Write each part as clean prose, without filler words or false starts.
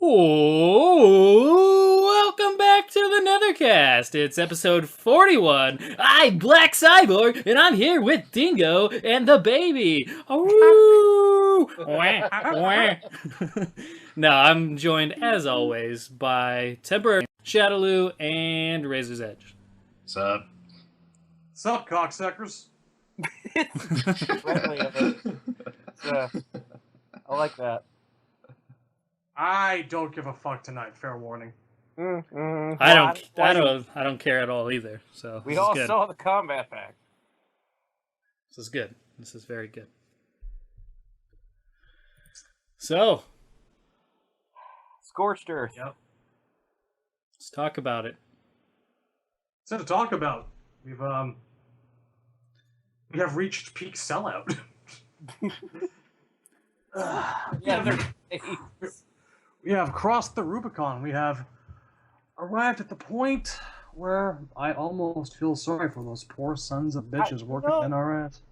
Oh, welcome back to the Netherkast. It's episode 41. I'm Black Cyborg, and I'm here with Dingo and the baby. Oh, no, I'm joined as always by Temporary Shadowloo and Razor's Edge. What's up? Sup, cocksuckers? Friendly of it. I like that. I don't give a fuck tonight. Fair warning. I don't care at all either. So we all saw the combat pack. This is good. This is very good. So, Scorched Earth. Yep. Let's talk about it. So to talk about, we have reached peak sellout. We have crossed the Rubicon. We have arrived at the point where I almost feel sorry for those poor sons of bitches working at NRS.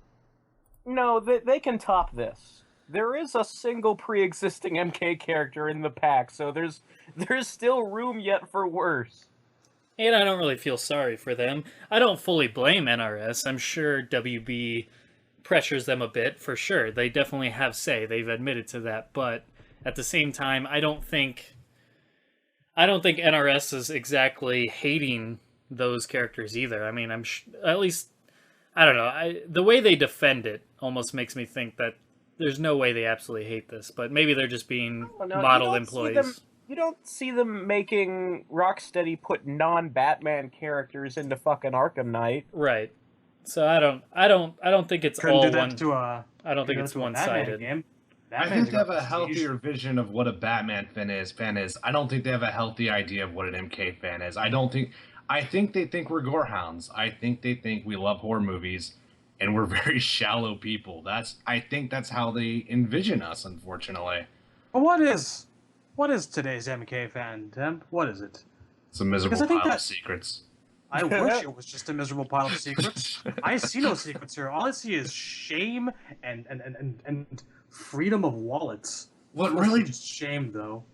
No, they can top this. There is a single pre-existing MK character in the pack, so there's still room yet for worse. And I don't really feel sorry for them. I don't fully blame NRS. I'm sure WB pressures them a bit, for sure. They definitely have say. They've admitted to that, but at the same time, I don't think NRS is exactly hating those characters either. I mean, at least, I don't know. The way they defend it almost makes me think that there's no way they absolutely hate this, but maybe they're just being model employees. You don't see them making Rocksteady put non-Batman characters into fucking Arkham Knight, right? So I don't think it's all one. I don't think it's one-sided. I think they have a healthier vision of what a Batman fan is. I don't think they have a healthy idea of what an MK fan is. I think they think we're gorehounds. I think they think we love horror movies, and we're very shallow people. I think that's how they envision us, unfortunately. But what is today's MK fan, Temp? What is it? It's a miserable pile of secrets. I wish it was just a miserable pile of secrets. I see no secrets here. All I see is shame and freedom of wallets. What really? Just shame, though.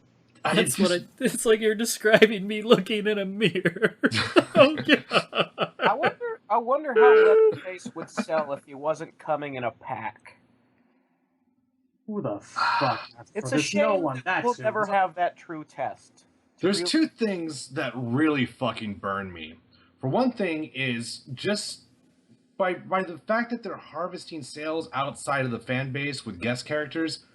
It's like you're describing me looking in a mirror. Oh, God. I wonder how Leatherface would sell if he wasn't coming in a pack. Who the fuck? It's a shame we'll never have that true test. There's two things that really fucking burn me. For one thing is just by the fact that they're harvesting sales outside of the fan base with guest characters,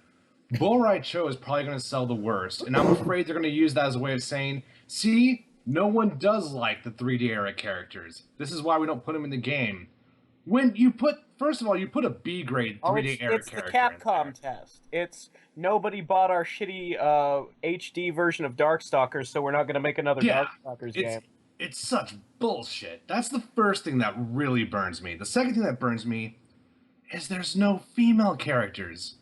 Bull Ride Show is probably going to sell the worst. And I'm afraid they're going to use that as a way of saying, see, no one does like the 3D era characters. This is why we don't put them in the game. When you put, first of all, you put a B-grade 3D era character. It's the Capcom test. It's nobody bought our shitty HD version of Darkstalkers, so we're not going to make another Darkstalkers game. It's such bullshit. That's the first thing that really burns me. The second thing that burns me is there's no female characters.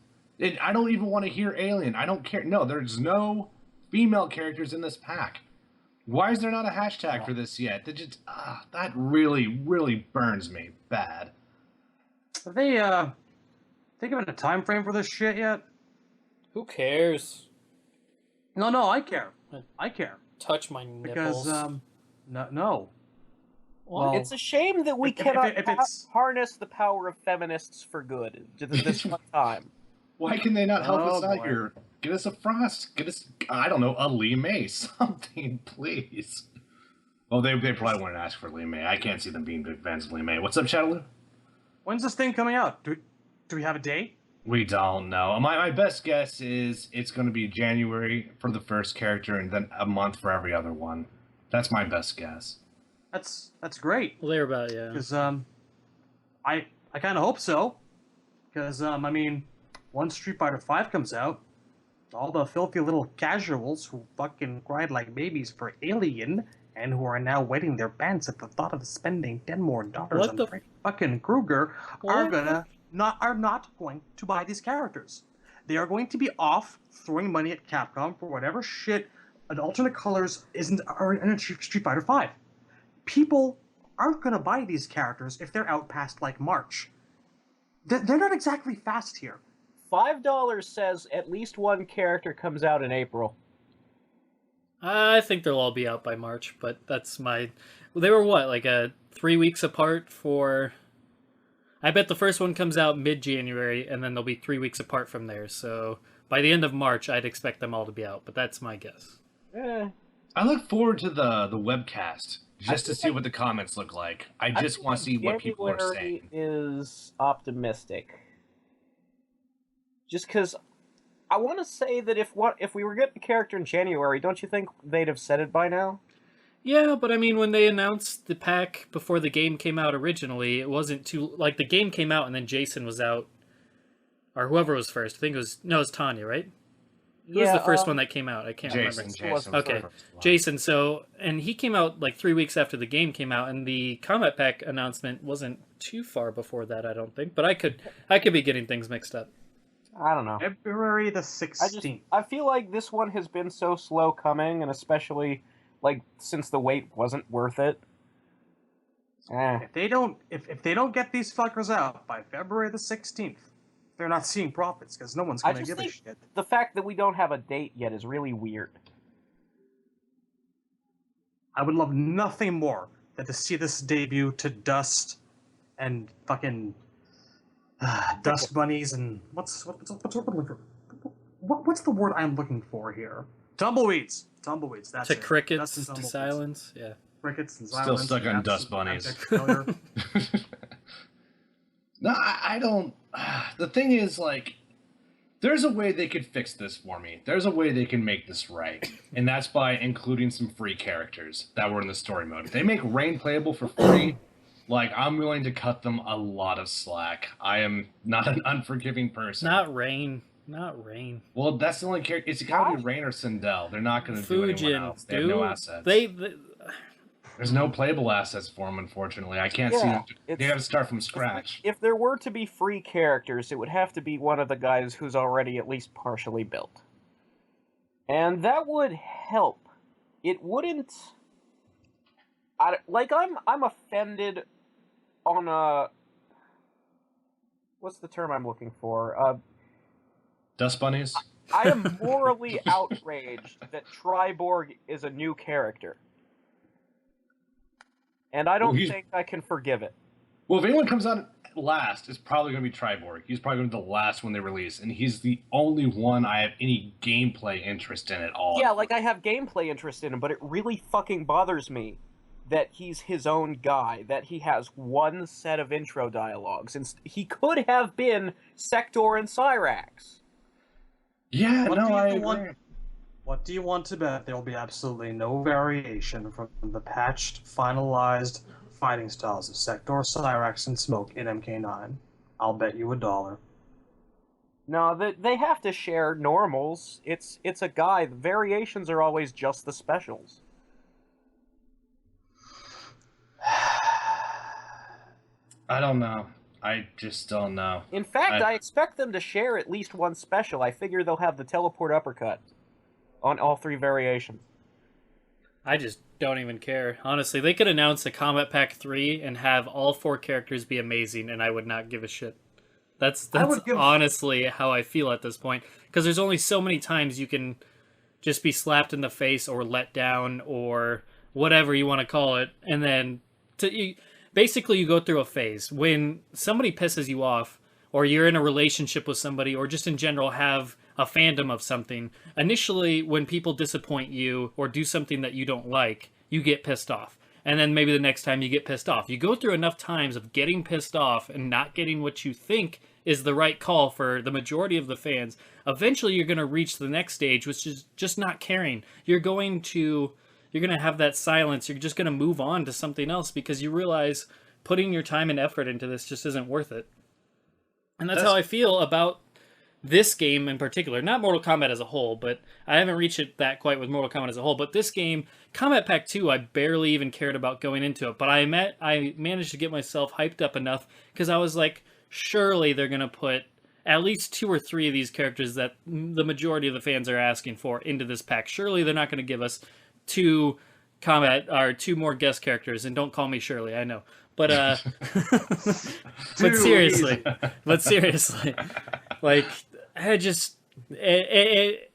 I don't even want to hear Alien. I don't care. No, there's no female characters in this pack. Why is there not a hashtag for this yet? That really, really burns me bad. Have they given a time frame for this shit yet? Who cares? No, I care. I care. Touch my nipples. Because, no. Well, it's a shame that we cannot harness the power of feminists for good this one time. Why can they not help us out here? Get us a Frost. Get us, I don't know, a Lee May. Something, please. Well, they probably wouldn't ask for Lee May. I can't see them being big fans of Lee May. What's up, Shadowloo? When's this thing coming out? Do we have a date? We don't know. My best guess is it's going to be January for the first character and then a month for every other one. That's my best guess. That's great. Well, they're about, yeah. Because I kind of hope so. Because I mean, once Street Fighter V comes out, all the filthy little casuals who fucking cried like babies for Alien and who are now wetting their pants at the thought of spending $10 more on Freddy fucking Krueger are not going to buy these characters. They are going to be off throwing money at Capcom for whatever shit an alternate colors are in Street Fighter V. People aren't going to buy these characters if they're out past like March. They're not exactly fast here. $5 says at least one character comes out in April. I think they'll all be out by March, but that's my. They were what, like 3 weeks apart for. I bet the first one comes out mid-January, and then they'll be 3 weeks apart from there. So by the end of March, I'd expect them all to be out, but that's my guess. Eh, I look forward to the webcast just I to feel see like- what the comments look like. I I just feel want like to see what people are January saying. is optimistic. Just because I want to say that if we were getting a character in January, don't you think they'd have said it by now? Yeah, but I mean, when they announced the pack before the game came out originally, it wasn't too like the game came out and then Jason was out, or whoever was first. I think it was Tanya, right? Who was the first one that came out? I can't remember. Jason was was Okay, the first one. Jason. So, and he came out like 3 weeks after the game came out, and the Combat Pack announcement wasn't too far before that, I don't think. But I could be getting things mixed up. I don't know. February the 16th. I feel like this one has been so slow coming, and especially like since the wait wasn't worth it. If they don't get these fuckers out by February the 16th, they're not seeing profits because no one's I gonna just give a think shit. the fact that we don't have a date yet is really weird. I would love nothing more than to see this debut to Dust and fucking Dust Bunnies and what's the word I'm looking for here? Tumbleweeds. That's To it. Dust crickets, and to tumbleweeds. silence. Yeah. Crickets and Still silence. stuck on absent- Dust Bunnies. abject failure. No, I don't. The thing is, like, there's a way they could fix this for me. There's a way they can make this right. And that's by including some free characters that were in the story mode. If they make Rain playable for free, like, I'm willing to cut them a lot of slack. I am not an unforgiving person. Not Rain. Not Rain. Well, that's the only character. It's gotta be Rain or Sindel. They're not going to do anyone Fujin, else. They dude. have no assets. They There's no playable assets for them, unfortunately. I can't see Yeah, them. They it's- have to start from scratch. If there were to be free characters, it would have to be one of the guys who's already at least partially built. And that would help. It wouldn't. I'm offended on a. What's the term I'm looking for? Dust Bunnies? I am morally outraged that Triborg is a new character. And I don't Well, he's- think I can forgive it. Well, if anyone comes out last, it's probably going to be Triborg. He's probably going to be the last one they release, and he's the only one I have any gameplay interest in at all. Yeah, like I have gameplay interest in him, but it really fucking bothers me that he's his own guy, that he has one set of intro dialogues, and he could have been Sector and Cyrax. Yeah, What no, do you I agree. want- What do you want to bet? There will be absolutely no variation from the patched, finalized fighting styles of Sector, Cyrax, and Smoke in MK9. I'll bet you $1. No, they have to share normals. It's a guy. The variations are always just the specials. I don't know. I just don't know. In fact, I expect them to share at least one special. I figure they'll have the teleport uppercut on all three variations. I just don't even care. Honestly, they could announce a Combat Pack 3 and have all 4 characters be amazing, and I would not give a shit. That's honestly how I feel at this point. Because there's only so many times you can just be slapped in the face or let down or whatever you want to call it. And then basically you go through a phase. When somebody pisses you off, or you're in a relationship with somebody, or just in general have a fandom of something, initially when people disappoint you or do something that you don't like, you get pissed off. And then maybe the next time you get pissed off. You go through enough times of getting pissed off and not getting what you think is the right call for the majority of the fans. Eventually you're going to reach the next stage, which is just not caring. You're going to have that silence. You're just going to move on to something else because you realize putting your time and effort into this just isn't worth it. And that's how I feel about this game in particular. Not Mortal Kombat as a whole, but I haven't reached it that quite with Mortal Kombat as a whole. But this game, Combat Pack 2, I barely even cared about going into it. But I managed to get myself hyped up enough because I was like, surely they're going to put at least 2 or 3 of these characters that the majority of the fans are asking for into this pack. Surely they're not going to give us 2 more guest characters. And don't call me Shirley, I know. But seriously, like I just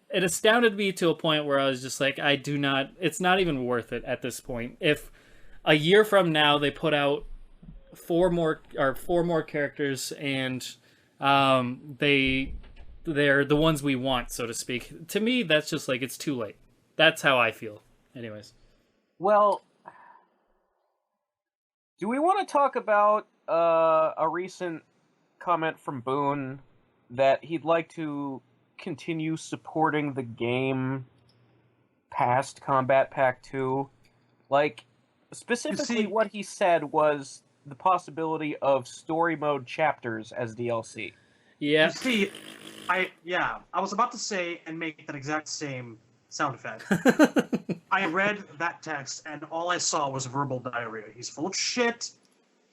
it astounded me to a point where I was just like, I do not. It's not even worth it at this point. If a year from now they put out four more characters and they're the ones we want, so to speak. To me, that's just like it's too late. That's how I feel. Anyways. Well, do we want to talk about a recent comment from Boone that he'd like to continue supporting the game past Combat Pack 2? Like, specifically what he said was the possibility of story mode chapters as DLC. Yeah. You see, I was about to say and make that exact same sound effect. I read that text and all I saw was verbal diarrhea. He's full of shit.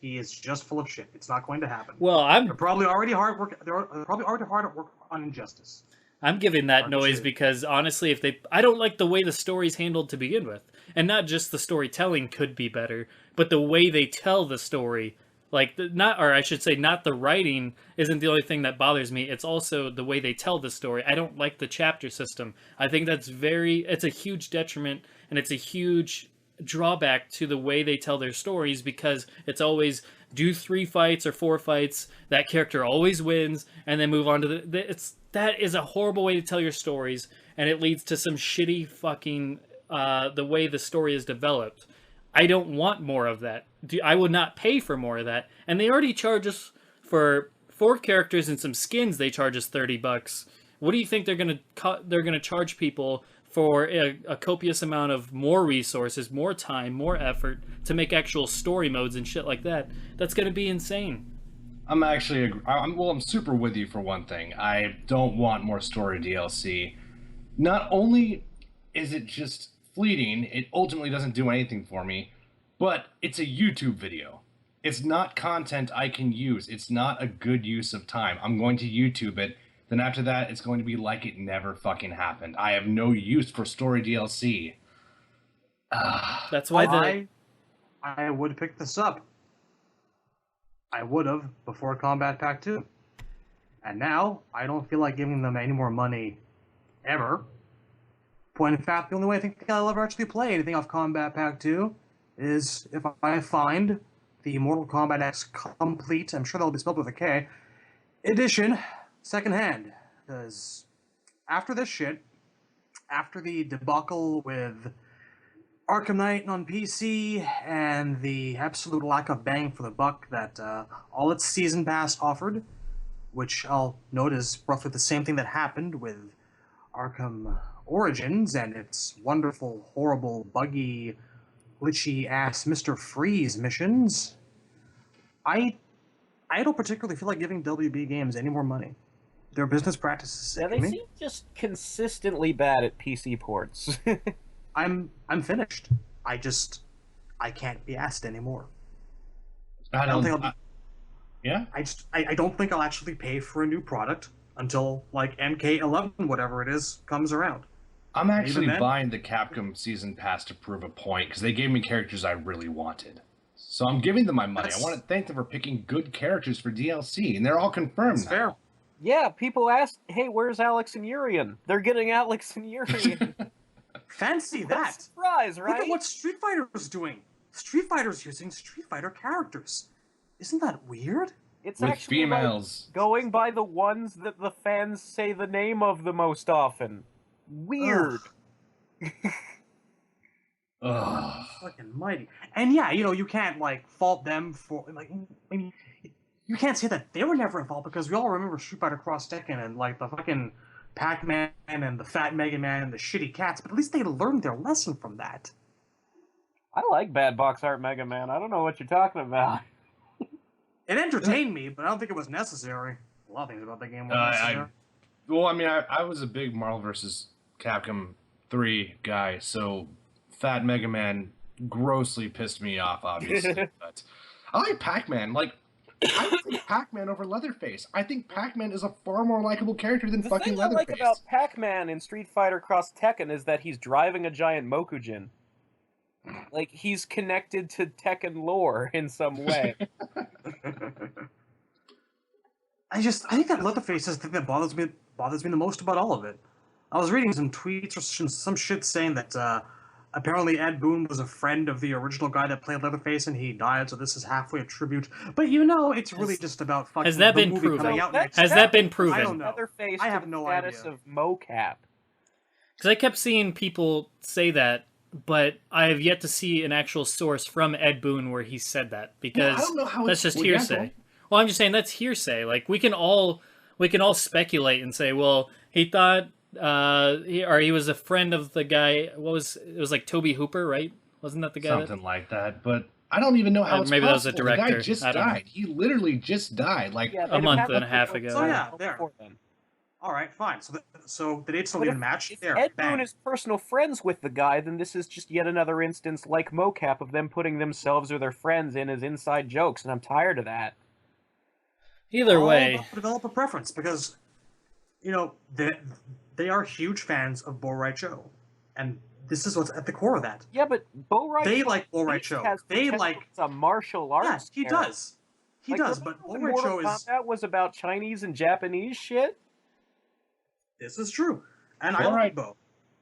He is just full of shit. It's not going to happen. Well, They're probably already hard at work on Injustice. I'm giving that noise because honestly, I don't like the way the story's handled to begin with, and not just the storytelling could be better, but the way they tell the story, not the writing isn't the only thing that bothers me. It's also the way they tell the story. I don't like the chapter system. I think it's a huge detriment, and it's a huge drawback to the way they tell their stories because it's always do 3 fights or 4 fights. That character always wins, and then move on to that is a horrible way to tell your stories, and it leads to some shitty fucking the way the story is developed. I don't want more of that. I would not pay for more of that. And they already charge us for 4 characters and some skins. They charge us $30. What do you think they're gonna charge people for a copious amount of more resources, more time, more effort to make actual story modes and shit like that? That's gonna be insane. I'm super with you for one thing. I don't want more story DLC. Not only is it just fleeting, it ultimately doesn't do anything for me, but it's a YouTube video. It's not content I can use. It's not a good use of time. I'm going to YouTube it. Then after that, it's going to be like it never fucking happened. I have no use for story DLC. That's why I would pick this up. I would have before Combat Pack 2. And now, I don't feel like giving them any more money ever. Point in fact, the only way I think I'll ever actually play anything off Combat Pack 2 is if I find the Mortal Kombat X Complete, I'm sure that'll be spelled with a K, edition, secondhand. Because after this shit, after the debacle with Arkham Knight on PC and the absolute lack of bang for the buck that all its Season Pass offered, which I'll note is roughly the same thing that happened with Arkham Origins and its wonderful, horrible, buggy, glitchy-ass Mr. Freeze missions, I don't particularly feel like giving WB Games any more money. Their business practices. Yeah, they seem just consistently bad at PC ports. I'm finished. I can't be asked anymore. I don't think I don't think I'll actually pay for a new product until like MK11, whatever it is, comes around. I'm actually buying the Capcom Season Pass to prove a point because they gave me characters I really wanted. So I'm giving them my money. I want to thank them for picking good characters for DLC, and they're all confirmed now. Fair. Yeah, people asked, hey, where's Alex and Urian? They're getting Alex and Urian. Fancy that. Surprise, right? Look at what Street Fighter is doing. Street Fighter's using Street Fighter characters. Isn't that weird? It's With actually females. Like going by the ones that the fans say the name of the most often. Weird. Ugh. Fucking mighty. And yeah, you can't like fault them for like. I mean, you can't say that they were never involved because we all remember Street Fighter Cross Tekken and like the fucking Pac-Man and the Fat Mega Man and the shitty cats. But at least they learned their lesson from that. I like Bad Box Art Mega Man. I don't know what you're talking about. It entertained me, but I don't think it was necessary. A lot of things about that game were necessary. I was a big Marvel vs. Capcom 3 guy, so Fat Mega Man grossly pissed me off, obviously. But I like Pac-Man. Like, I would take Pac-Man over Leatherface. I think Pac-Man is a far more likable character than fucking Leatherface. The thing I like about Pac-Man in Street Fighter Cross Tekken is that he's driving a giant Mokujin. Like, he's connected to Tekken lore in some way. I think that Leatherface is the thing that bothers me the most about all of it. I was reading some tweets or some shit saying that apparently Ed Boon was a friend of the original guy that played Leatherface and he died, so this is halfway a tribute. But it's really just about fucking has that the been movie proven? coming out next Has year. that been I proven? don't know. Leatherface I to have the no status idea. of mocap. Because I kept seeing people say that, but I have yet to see an actual source from Ed Boon where he said that, I because don't know how that's just well, yeah, hearsay. Well, I'm just saying that's hearsay. Like we can all speculate and say, well, he thought he was a friend of the guy. It was like Toby Hooper, right? Wasn't that the guy? something like that. But I don't even know how it's maybe that was a possible. The guy director. just I don't know. died. He literally just died. Like Yeah, A month and a half ago. So yeah, before there. then. All right, fine. So the dates don't But even match. if There, Ed bang. Boon is personal friends with the guy, then this is just yet another instance like mocap of them putting themselves or their friends in as inside jokes, and I'm tired of that. Either All way, about developer preference because they are huge fans of Bo Right Cho, and this is what's at the core of that. Yeah, but Bo Right They Cho like Bo at Right least Cho. has They potential like as a martial arts. yes, he character. does. He Like, does, remember but Bo when Right Mortal Cho is. Kombat was about Chinese and Japanese shit. This is true, and I Bo like Right- Bo.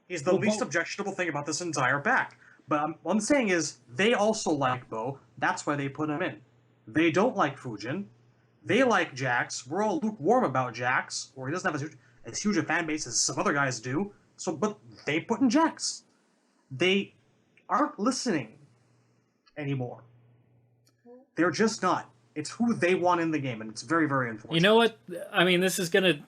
He's the Well, least Bo- objectionable thing about this entire pack. But what I'm saying is, they also like Bo. That's why they put him in. They don't like Fujin. They like Jax. We're all lukewarm about Jax, or he doesn't have as huge a fan base as some other guys do. But they put in Jax. They aren't listening anymore. They're just not. It's who they want in the game, and it's very, very unfortunate. you know what? I mean, this is gonna.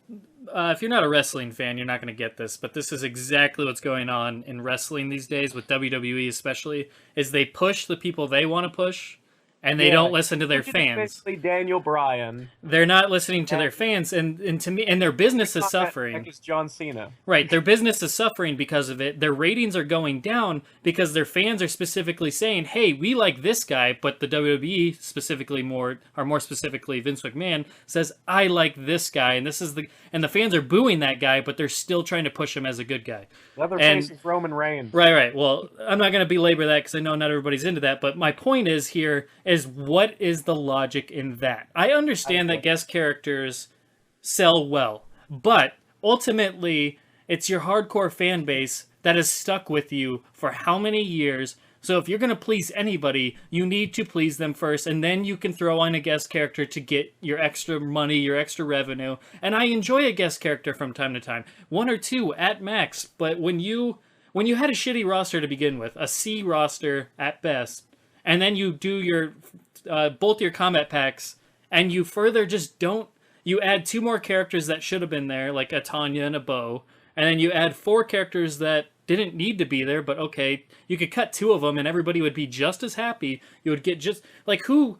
If you're not a wrestling fan, you're not gonna get this, but this is exactly what's going on in wrestling these days with WWE, especially. Is they push the people they want to push, and they don't listen to their Which is fans. basically Daniel Bryan. They're not listening to their fans, and to me, and their business is suffering. Is John Cena. Right, their business is suffering because of it. Their ratings are going down because their fans are specifically saying, "Hey, we like this guy," but the WWE specifically more specifically Vince McMahon says, "I like this guy," and the fans are booing that guy, but they're still trying to push him as a good guy. Leatherface is Roman Reigns. Right. Well, I'm not going to belabor that because I know not everybody's into that. But my point is what is the logic in that? I understand that guest characters sell well, but ultimately, it's your hardcore fan base that has stuck with you for how many years. So if you're going to please anybody, you need to please them first, and then you can throw on a guest character to get your extra money, your extra revenue. And I enjoy a guest character from time to time, one or two at max. But when you had a shitty roster to begin with, a C roster at best, and then you do your both your combat packs, and you further just don't. You add two more characters that should have been there, like a Tanya and a Bo, and then you add four characters that didn't need to be there, but okay, you could cut two of them and everybody would be just as happy. You would get just like who.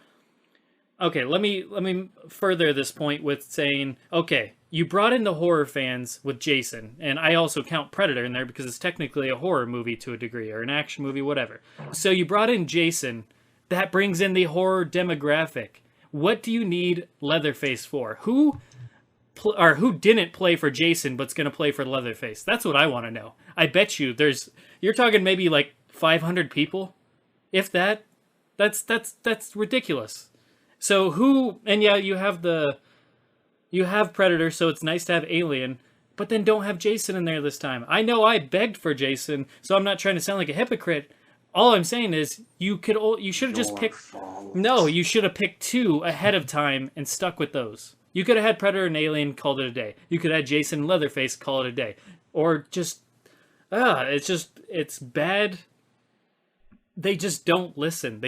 Okay, let me further this point with saying, okay, you brought in the horror fans with Jason, and I also count Predator in there because it's technically a horror movie to a degree, or an action movie, whatever. So you brought in Jason, that brings in the horror demographic. What do you need Leatherface for? Who didn't play for Jason but's going to play for Leatherface? That's what I want to know. I bet you're talking maybe like 500 people, if that. That's ridiculous. So you have Predator, so it's nice to have Alien, but then don't have Jason in there this time. I know I begged for Jason, so I'm not trying to sound like a hypocrite. All I'm saying is you should have just picked. No, you should have picked two ahead of time and stuck with those. You could have had Predator and Alien, called it a day. You could have had Jason and Leatherface, call it a day. Or just it's bad. They just don't listen.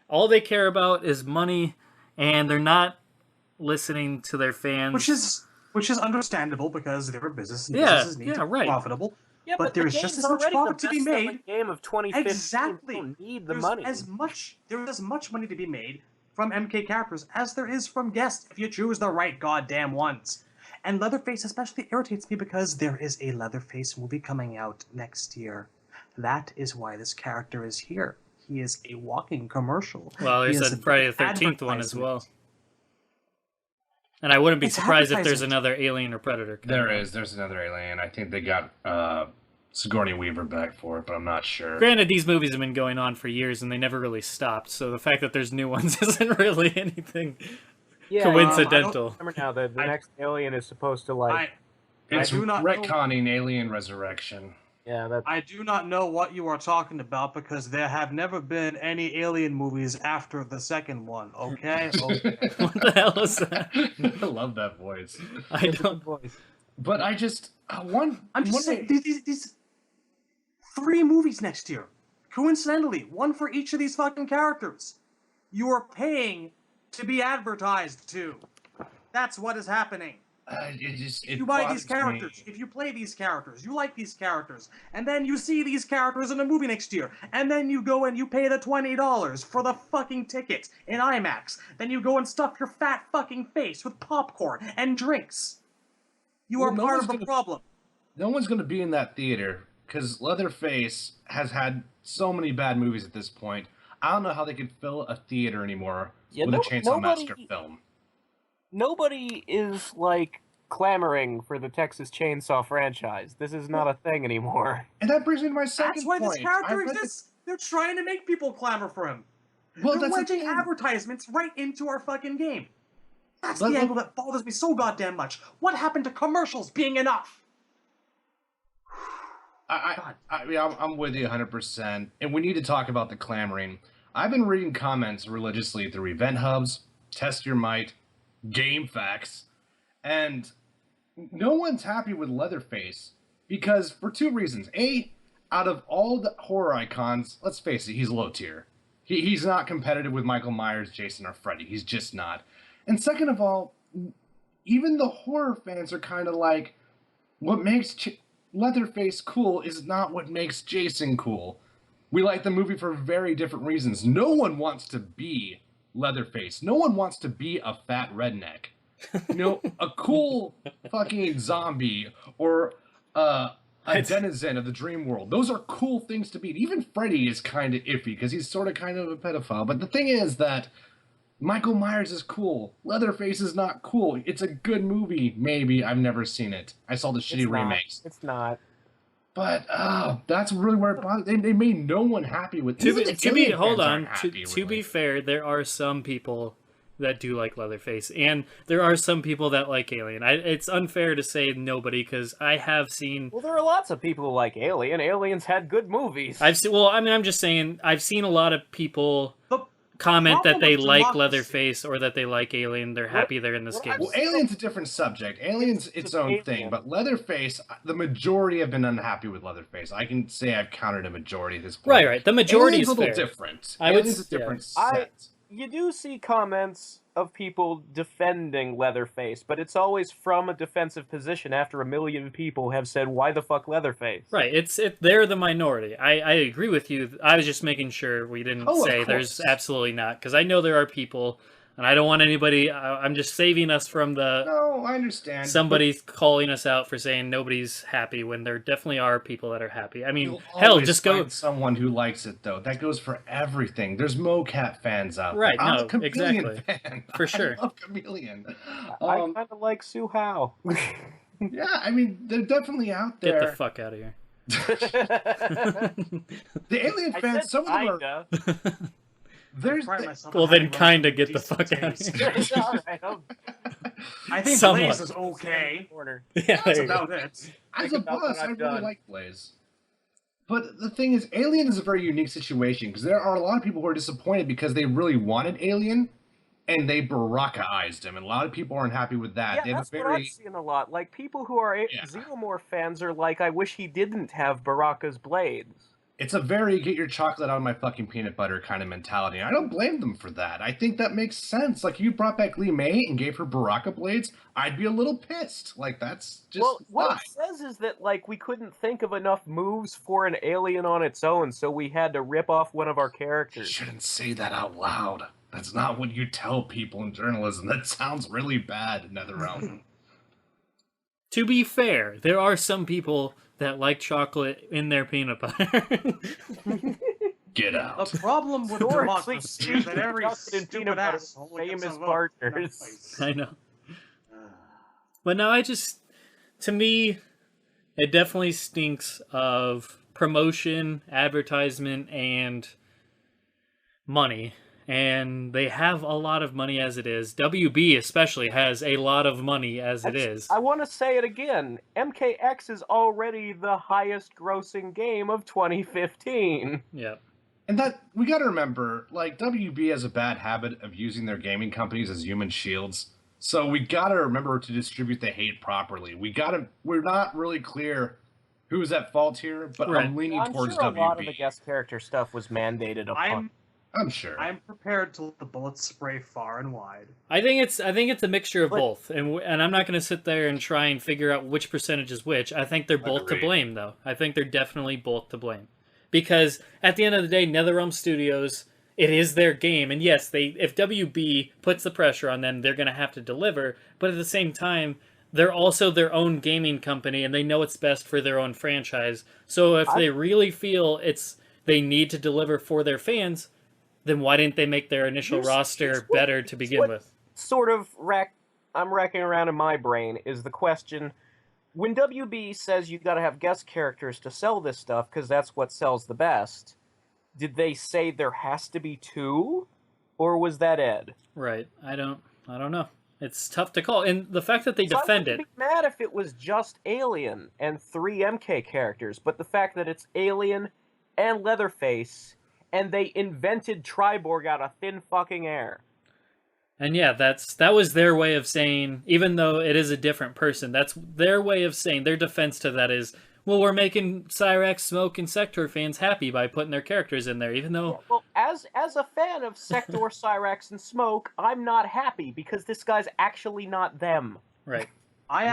All they care about is money, and they're not listening to their fans. Which is understandable because they're a business and businesses need to be profitable. Yeah, but the there's game's just as much already profit the to be best-selling made. Game of 2015. Exactly. You don't need the There's money. There is as much money to be made from MK characters as there is from guests if you choose the right goddamn ones. And Leatherface especially irritates me because there is a Leatherface movie coming out next year. That is why this character is here. He is a walking commercial. Well, there's a Friday the 13th one as well. And I wouldn't be surprised if there's another Alien or Predator. There's another Alien. I think they got Sigourney Weaver back for it, but I'm not sure. Granted, these movies have been going on for years and they never really stopped, so the fact that there's new ones isn't really anything coincidental. Remember now, the next Alien is supposed to It's do not retconning Alien Resurrection. Yeah, that's I do not know what you are talking about because there have never been any Alien movies after the second one. Okay. Okay. What the hell is that? I love that voice. I it's a good don't. voice. But I just I'm just saying these 3 movies next year. Coincidentally, one for each of these fucking characters. You are paying to be advertised to. That's what is happening. it You buy these bothers me. characters, if you play these characters, you like these characters, and then you see these characters in a movie next year, and then you go and you pay the $20 for the fucking ticket in IMAX, then you go and stuff your fat fucking face with popcorn and drinks. You Well, are no part one's of the gonna- problem. No one's going to be in that theater because Leatherface has had so many bad movies at this point. I don't know how they could fill a theater anymore with a Chainsaw Massacre film. Nobody is like clamoring for the Texas Chainsaw franchise. This is not a thing anymore. And that brings me to my second That's why point. this character I read exists. They're trying to make people clamor for him. Well, They're that's the wedging thing. advertisements right into our fucking game. That's Let- the let- angle that bothers me so goddamn much. What happened to commercials being enough? I'm with you 100%. And we need to talk about the clamoring. I've been reading comments religiously through Event Hubs, Test Your Might, Game Facts, and no one's happy with Leatherface because for 2 reasons. A, out of all the horror icons, let's face it, he's low tier. He's not competitive with Michael Myers, Jason, or Freddy. He's just not. And second of all, even the horror fans are kind of like, what makes Leatherface cool is not what makes Jason cool. We like the movie for very different reasons. No one wants to be Leatherface. No one wants to be a fat redneck. You know, a cool fucking zombie or a denizen of the dream world. Those are cool things to be. Even Freddy is kind of iffy because he's sort of kind of a pedophile. But the thing is that Michael Myers is cool. Leatherface is not cool. It's a good movie, maybe. I've never seen it. I saw the shitty remakes. It's not. But that's really where it bothers. They made no one happy with To be hold fans on. aren't happy, To be really. fair, there are some people that do like Leatherface, and there are some people that like Alien. It's unfair to say nobody because I have seen. Well, there are lots of people who like Alien. Aliens had good movies. I've seen. Well, I mean, I'm just saying. I've seen a lot of people The comment that problem they with like democracy- Leatherface or that they like Alien. They're happy they're in this game. Well, Alien's a different subject. Alien's its own Alien. thing. But Leatherface, the majority have been unhappy with Leatherface. I can say I've counted a majority at this point. Right. The majority Alien's is a little fair. different. I would Alien's a s- yeah. different I- set. You do see comments of people defending Leatherface, but it's always from a defensive position after 1 million people have said, why the fuck Leatherface? Right. They're the minority. I agree with you. I was just making sure we didn't Oh, of say course. there's absolutely not because I know there are people, and I don't want anybody. I'm just saving us from the. No, I understand. Somebody's calling us out for saying nobody's happy when there definitely are people that are happy. I mean, You'll hell, always just go. find someone who likes it though. That goes for everything. There's mocap fans out Right, there. I'm no, a Chameleon exactly. fan. For sure. I love Chameleon. I kind of like Sue Howe. Yeah, I mean they're definitely out Get there. the fuck out of here. The Alien I fans, said some of them are. kinda. There's. Pride myself Well, on then having kinda get the decent fuck out of taste. here. All right, I think Somewhat. Blaze is okay. corner. Yeah, That's there you go. about it. As Think a about boss, what I I've really done. like Blaze. But the thing is, Alien is a very unique situation because there are a lot of people who are disappointed because they really wanted Alien and they Baraka-ized him, and a lot of people aren't happy with that. They Yeah, have that's a what I've very seen a lot. Like, people who are Yeah. Xenomorph fans are like, I wish he didn't have Baraka's blades. it's a very get your chocolate out of my fucking peanut butter kind of mentality. And I don't blame them for that. I think that makes sense. Like, you brought back Lee May and gave her Baraka blades, I'd be a little pissed. Like, that's just Well, what why. it says is that, like, we couldn't think of enough moves for an alien on its own, so we had to rip off one of our You characters. shouldn't say that out loud. That's not what you tell people in journalism. That sounds really bad, NetherRealm. To be fair, there are some people that like chocolate in their peanut butter. Get out. The problem with Or democracy is that every chocolate and peanut stupid butter asshole gets famous a vote. partners. I know. But no, to me, it definitely stinks of promotion, advertisement, and money and they have a lot of money as it is. WB especially has a lot of money as it is. I want to say it again. MKX is already the highest grossing game of 2015. Yeah. And that, we gotta remember, like, WB has a bad habit of using their gaming companies as human shields. So we gotta remember to distribute the hate properly. We're not really clear who's at fault here, but Right. I'm leaning I'm towards sure a WB. lot of the guest character stuff was mandated upon. I'm sure. I'm prepared to let the bullets spray far and wide. I think it's a mixture of But- both, and I'm not going to sit there and try and figure out which percentage is which. I think they're both to Agreed. blame, though. I think they're definitely both to blame, because at the end of the day, NetherRealm Studios, it is their game, and yes, if WB puts the pressure on them, they're going to have to deliver. But at the same time, they're also their own gaming company, and they know what's best for their own franchise. So if they really feel they need to deliver for their fans, then why didn't they make their initial roster better to begin with? Sort of I'm racking around in my brain is the question: when WB says you got to have guest characters to sell this stuff because that's what sells the best, did they say there has to be 2, or was that Ed? Right. I don't know. It's tough to call, and the fact that they So defend I it. would be mad if it was just Alien and 3 MK characters, but the fact that it's Alien and Leatherface, and they invented Triborg out of thin fucking air. And yeah, that was their way of saying, even though it is a different person, that's their way of saying, their defense to that is, well, we're making Cyrax, Smoke, and Sector fans happy by putting their characters in there, even though... Well, as a fan of Sector, Cyrax, and Smoke, I'm not happy, because this guy's actually not them. Right. I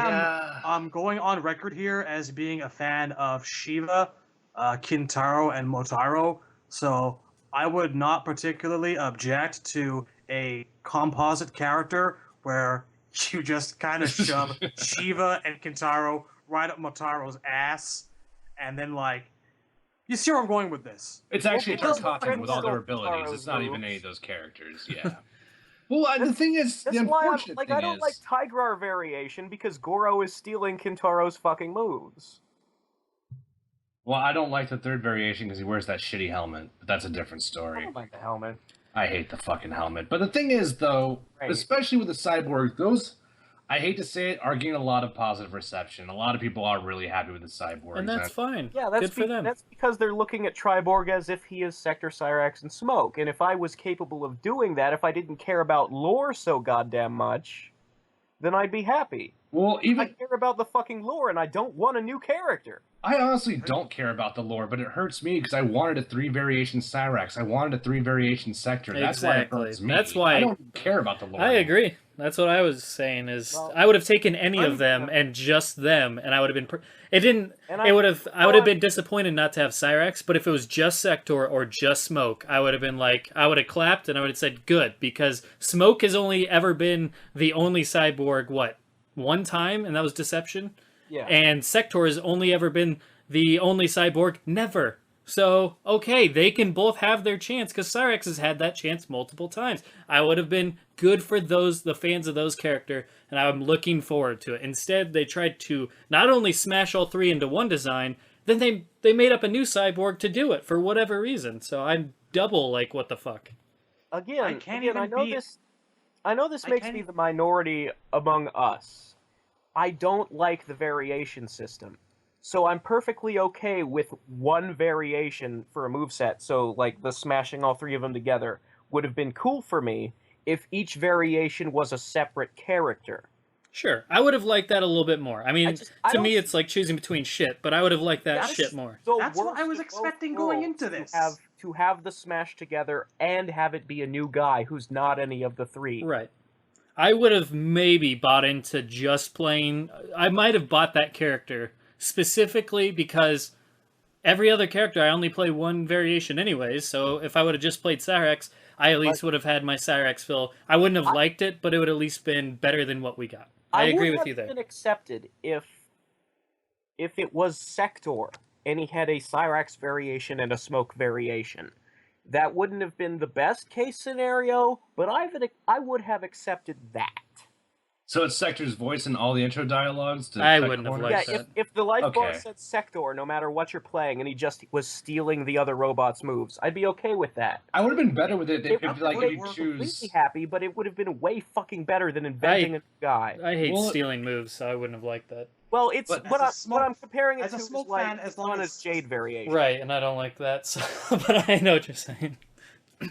am going on record here as being a fan of Shiva, Kintaro, and Motaro, so I would not particularly object to a composite character where you just kind of shove Shiva and Kintaro right up Motaro's ass, and then, like, you see where I'm going with this. It's actually It doesn't Tarkatan with all their fit abilities. Taro's It's not even moves. any of those characters. Yeah. Well, the thing is, That's the why unfortunate I thing don't is, like Tigrar variation, because Goro is stealing Kintaro's fucking moves. well, I don't like the third variation because he wears that shitty helmet. But that's a different I story. don't like the helmet. I hate the fucking helmet. But the thing is, though, Right. especially with the cyborg, those, I hate to say it, are getting a lot of positive reception. A lot of people are really happy with the cyborgs. And that's fine. Yeah, that's Good for them. That's because they're looking at Triborg as if he is Sector, Cyrax, and Smoke. And if I was capable of doing that, if I didn't care about lore so goddamn much, then I'd be happy. Well, I even care about the fucking lore, and I don't want a new character. I honestly don't care about the lore, but it hurts me because I wanted a 3 variation Cyrax. I wanted a 3 variation Sector. That's why it Exactly. hurts me. That's why- I don't care about the lore. I agree. That's what I was saying. Is Well, I would have taken any I'm- of them and just them, and I would have been. It didn't. And It would have. I would have well, been disappointed not to have Cyrax. But if it was just Sector or just Smoke, I would have been like, I would have clapped and I would have said good, because Smoke has only ever been the only cyborg one time, and that was Deception. Yeah. And Sector has only ever been the only cyborg never. So, okay, they can both have their chance, because Cyrax has had that chance multiple times. I would have been good for the fans of those characters, and I'm looking forward to it. Instead, they tried to not only smash all 3 into one design, then they made up a new cyborg to do it for whatever reason. So I'm double like, what the fuck? Again, I can't again, even be- I know this I makes can't- me the minority among us. I don't like the variation system. So I'm perfectly okay with one variation for a moveset. So, like, the smashing all 3 of them together would have been cool for me if each variation was a separate character. Sure, I would have liked that a little bit more. I mean, I to don't me, s- it's like choosing between shit, but I would have liked that That's- shit more. The That's what worst I was of both expecting going worlds into this. To have the smash together and have it be a new guy who's not any of the 3. Right. I would have maybe bought into just playing. I might have bought that character specifically because every other character I only play one variation anyways. So if I would have just played Cyrax, I at least would have had my Cyrax fill. I wouldn't have liked it, but it would at least been better than what we got. I agree with you would have there. been accepted if it was Sector and he had a Cyrax variation and a Smoke variation. That wouldn't have been the best case scenario, but I would have accepted that. So it's Sector's voice in all the intro dialogues to I cut wouldn't have corners? liked Yeah, that. if the life bar Okay. said Sector, no matter what you're playing, and he just was stealing the other robot's moves, I'd be okay with that. I would have been better with it if It like would if have you completely choose. happy, but it would have been way fucking better than inventing a new guy. I hate Well, stealing moves, so I wouldn't have liked that. Well, it's But as a what smoke- I'm comparing it as a to smoke is like fan, as long Sana's as- Jade variation. Right, and I don't like that, so but I know what you're saying.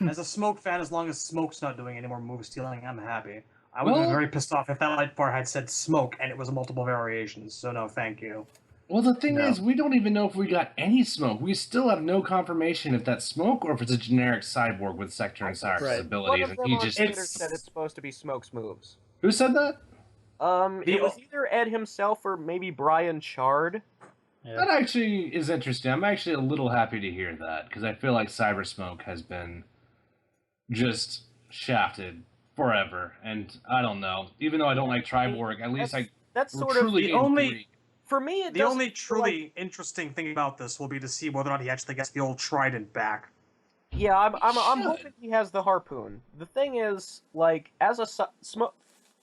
As a Smoke fan, as long as Smoke's not doing any more move stealing, I'm happy. I would have been Well- very pissed off if that light bar had said Smoke and it was multiple variations. So no, thank you. Well, the thing No. is, we don't even know if we got any Smoke. We still have no confirmation if that's Smoke or if it's a generic cyborg with Sector and Cyrus' Right. One abilities, of and them he on just. Twitter said it's supposed to be Smoke's moves. Who said that? The- It was either Ed himself or maybe Brian Chard. Yeah. That actually is interesting. I'm actually a little happy to hear that because I feel like Cyber Smoke has been just shafted forever, and I don't know. Even though I don't like Triborg, at least That's we're sort of truly the getting only- three. for me. It The doesn't only feel truly like, interesting thing about this will be to see whether or not he actually gets the old trident back. yeah, I'm should. hoping he has the harpoon. The thing is, like, as a smoke,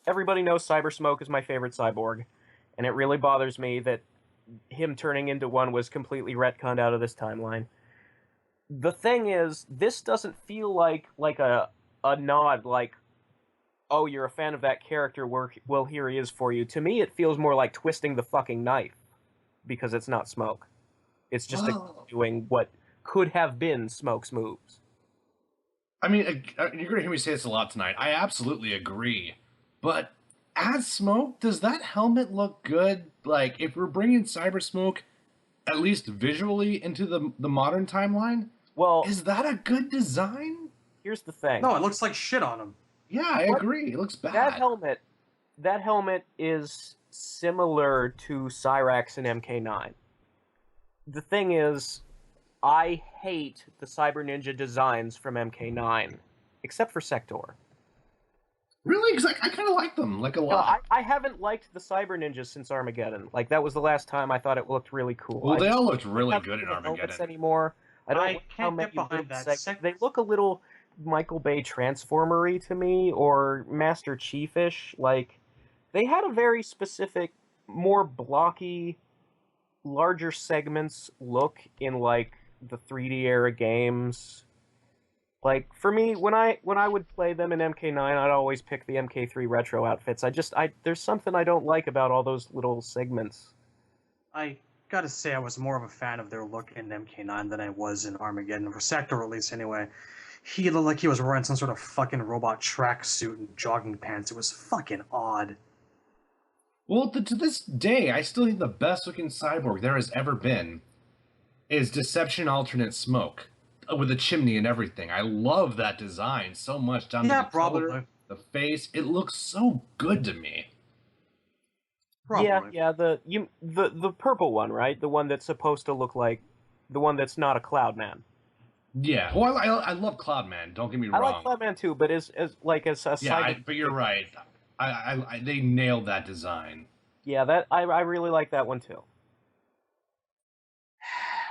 everybody knows Cyber Smoke is my favorite cyborg, and it really bothers me that him turning into one was completely retconned out of this timeline. The thing is, this doesn't feel like a nod, like, oh, you're a fan of that character, well, here he is for you. To me, it feels more like twisting the fucking knife, because it's not Smoke. It's just Well- doing what could have been Smoke's moves. I mean, you're going to hear me say this a lot tonight. I absolutely agree. But as Smoke, does that helmet look good? Like, if we're bringing Cyber Smoke, at least visually, into the modern timeline, Well, is that a good design? here's the thing. No, it looks like shit on him. Yeah, I What? agree. It looks bad. That helmet is similar to Cyrax and MK9. The thing is, I hate the Cyber Ninja designs from MK9, except for Sector. Really? Because I kind of like them, like a No, lot. I haven't liked the Cyber Ninjas since Armageddon. Like, that was the last time I thought it looked really cool. Well, I they just all looked really don't good in like the helmets Armageddon. anymore. I don't I like how can't many get behind little that. segments. They look a little Michael Bay Transformery to me, or Master Chief-ish. Like, they had a very specific, more blocky, larger segments look in, like, the 3D era games. Like, for me, when I would play them in MK9, I'd always pick the MK3 retro outfits. There's something I don't like about all those little segments. I gotta say, I was more of a fan of their look in MK9 than I was in Armageddon, for Sector release anyway. He looked like he was wearing some sort of fucking robot tracksuit and jogging pants. It was fucking odd. Well, to this day, I still think the best looking cyborg there has ever been is Deception Alternate Smoke with a chimney and everything. I love that design so much. Down Yeah, to the color, probably. the face. It looks so good to me. Probably. Yeah, the purple one, right? The one that's supposed to look like the one that's not a Cloudman. Yeah. Well, I love Cloudman. Don't get me I wrong. like Cloudman too, but as a Yeah, side, but you're right. They nailed that design. yeah, that I really like that one too.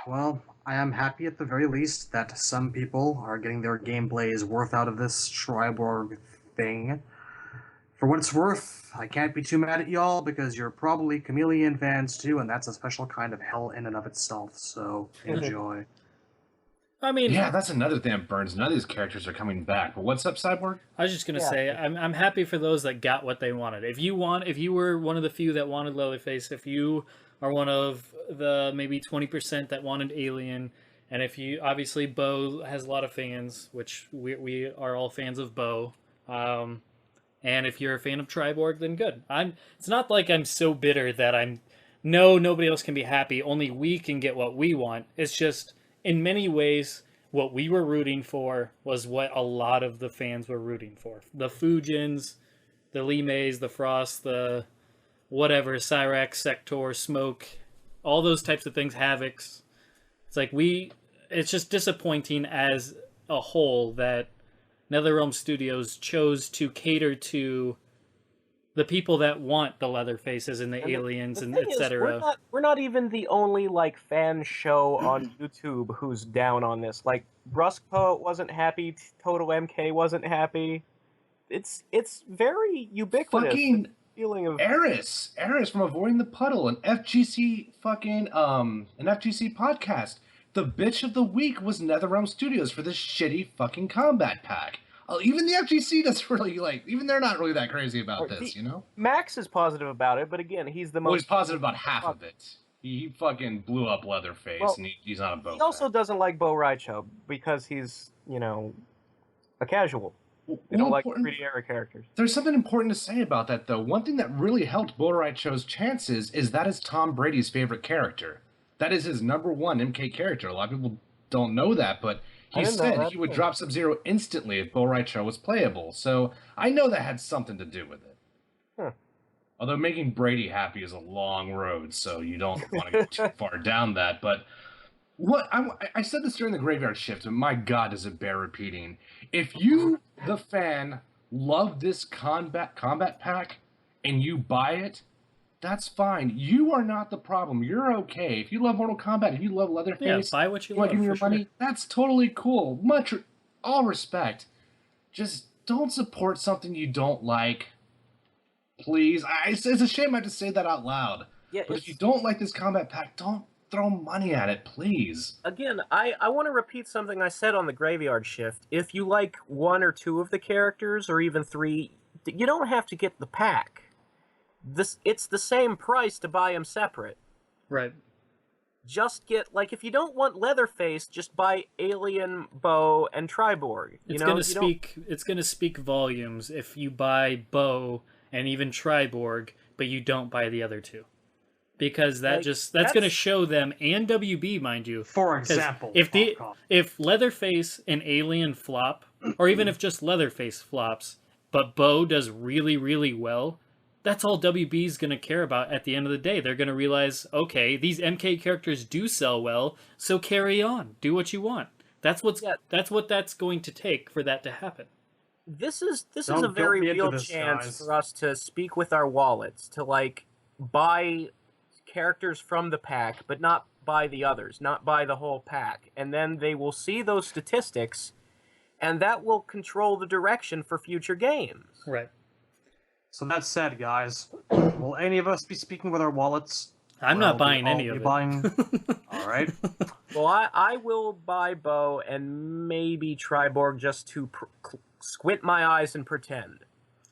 Well, I am happy at the very least that some people are getting their gameplay's worth out of this Triborg thing. For what it's worth, I can't be too mad at y'all because you're probably Chameleon fans too, and that's a special kind of hell in and of itself, so enjoy. I mean, Yeah, that's another thing that burns. None of these characters are coming back. But what's up, Cyborg? I was just gonna Yeah. say I'm happy for those that got what they wanted. If you were one of the few that wanted Leatherface, if you are one of the maybe 20% that wanted Alien, and if you obviously Bo has a lot of fans, which we are all fans of Bo. And if you're a fan of Triborg, then good. It's not like I'm so bitter that nobody else can be happy. Only we can get what we want. It's just in many ways, what we were rooting for was what a lot of the fans were rooting for. The Fujins, the Lee Mays, the Frost, the whatever, Cyrax, Sector, Smoke, all those types of things, Havocs. It's like it's just disappointing as a whole that NetherRealm Studios chose to cater to the people that want the Leatherfaces and the aliens and thing is, etc. we're not even the only like fan show on YouTube who's down on this. Like Brusco wasn't happy, Total MK wasn't happy. It's very ubiquitous. Fucking feeling of Eris from Avoiding the Puddle, an FGC podcast. The bitch of the week was NetherRealm Studios for this shitty fucking combat pack. Even the FGC doesn't really even they're not really that crazy about this, you know? Max is positive about it, but again, he's the most. Well, he's positive about half of it. He fucking blew up Leatherface, and he's not a bow. He also doesn't like Bo Raicho because he's, a casual. They don't like 3D era characters. There's something important to say about that, though. One thing that really helped Bo Raicho's chances is that is Tom Brady's favorite character. That is his number one MK character. A lot of people don't know that, but he said he would drop Sub-Zero instantly if Bo Raicho was playable. So I know that had something to do with it. Huh. Although making Brady happy is a long road, so you don't want to go too far down that. But what I said this during the Graveyard Shift, and my God, does it bear repeating. If you, the fan, love this combat pack and you buy it, that's fine. You are not the problem. You're okay. If you love Mortal Kombat, if you love Leatherface, buy what you want love. to give me your money, sure. That's totally cool. All respect. Just don't support something you don't like. Please. It's a shame I have to say that out loud. Yeah, but if you don't like this combat pack, don't throw money at it, please. Again, I want to repeat something I said on the Graveyard Shift. If you like 1 or 2 of the characters, or even 3, you don't have to get the pack. It's the same price to buy them separate. Right. Just get, if you don't want Leatherface, just buy Alien, Bo, and Triborg. It's gonna speak volumes if you buy Bo and even Triborg, but you don't buy the other 2. Because that's going to show them, and WB, mind you. For example, if Leatherface and Alien flop, or even if just Leatherface flops, but Bo does really, really well, that's all WB's going to care about at the end of the day. They're going to realize, okay, these MK characters do sell well, so carry on, do what you want. That's what that's going to take for that to happen. This is a very real chance for us to speak with our wallets, to buy characters from the pack, but not buy the others, not buy the whole pack. And then they will see those statistics, and that will control the direction for future games. Right. So that said, guys, will any of us be speaking with our wallets? I'm not buying any of it. All right. Well, I will buy Bo and maybe Triborg just to squint my eyes and pretend.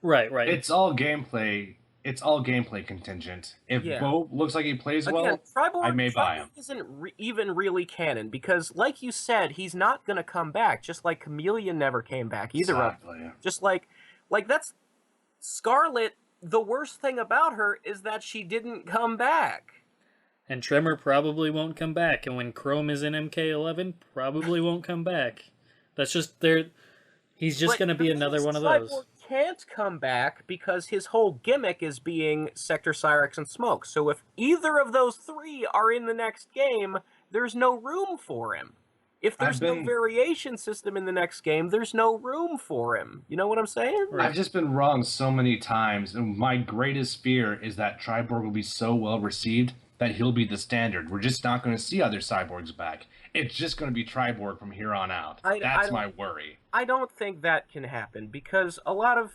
Right. It's all gameplay. It's all gameplay contingent. If Bo looks like he plays well, Triborg, I may buy him. Isn't even really canon because, like you said, he's not going to come back. Just like Chameleon never came back either. Exactly. Just like that's Scarlet. The worst thing about her is that she didn't come back. And Tremor probably won't come back. And when Chrome is in MK11, probably won't come back. That's just there. He's just going to be another one of those. Cyborg can't come back because his whole gimmick is being Sector Cyrex and Smoke. So if either of those 3 are in the next game, there's no room for him. If there's no variation system in the next game, there's no room for him. You know what I'm saying? I've just been wrong so many times, and my greatest fear is that Triborg will be so well received that he'll be the standard. We're just not going to see other cyborgs back. It's just going to be Triborg from here on out. That's my worry. I don't think that can happen because a lot of,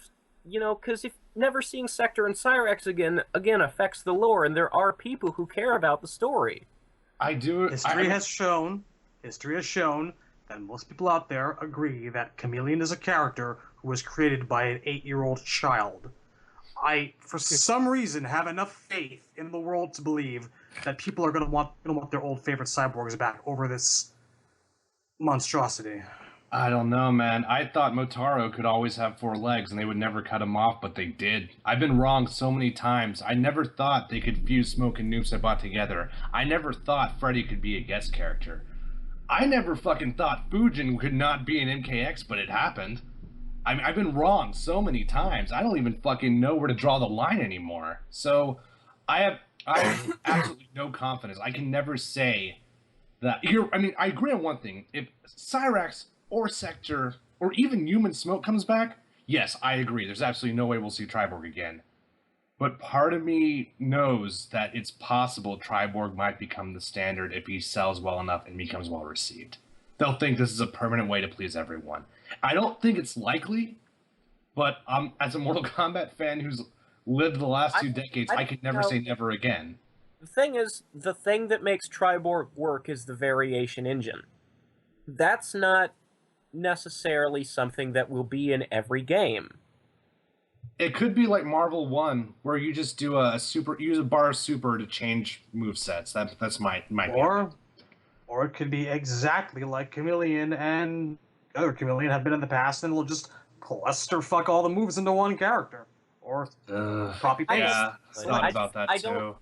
because if never seeing Sector and Cyrex again affects the lore, and there are people who care about the story. I do. History has shown that most people out there agree that Chameleon is a character who was created by an 8-year-old child. I, for some reason, have enough faith in the world to believe that people are going to want their old favorite cyborgs back over this monstrosity. I don't know, man. I thought Motaro could always have 4 legs and they would never cut him off, but they did. I've been wrong so many times. I never thought they could fuse Smoke and Noobsebot together. I never thought Freddy could be a guest character. I never fucking thought Fujin could not be an MKX, but it happened. I mean, I've been wrong so many times. I don't even fucking know where to draw the line anymore. So I have absolutely no confidence. I can never say that. I agree on one thing. If Cyrax or Sector or even Human Smoke comes back, yes, I agree. There's absolutely no way we'll see Triborg again. But part of me knows that it's possible Triborg might become the standard if he sells well enough and becomes well received. They'll think this is a permanent way to please everyone. I don't think it's likely, but as a Mortal Kombat fan who's lived the last I- 2 decades, I I could never know. say never again. The thing is, the thing that makes Triborg work is the variation engine. That's not necessarily something that will be in every game. It could be like Marvel 1, where you just do a super, use a bar super to change movesets. That's might be. Or it could be exactly like Chameleon and other Chameleon have been in the past, and it'll just clusterfuck all the moves into one character. Or copy paste. Yeah, So thought I about that I too.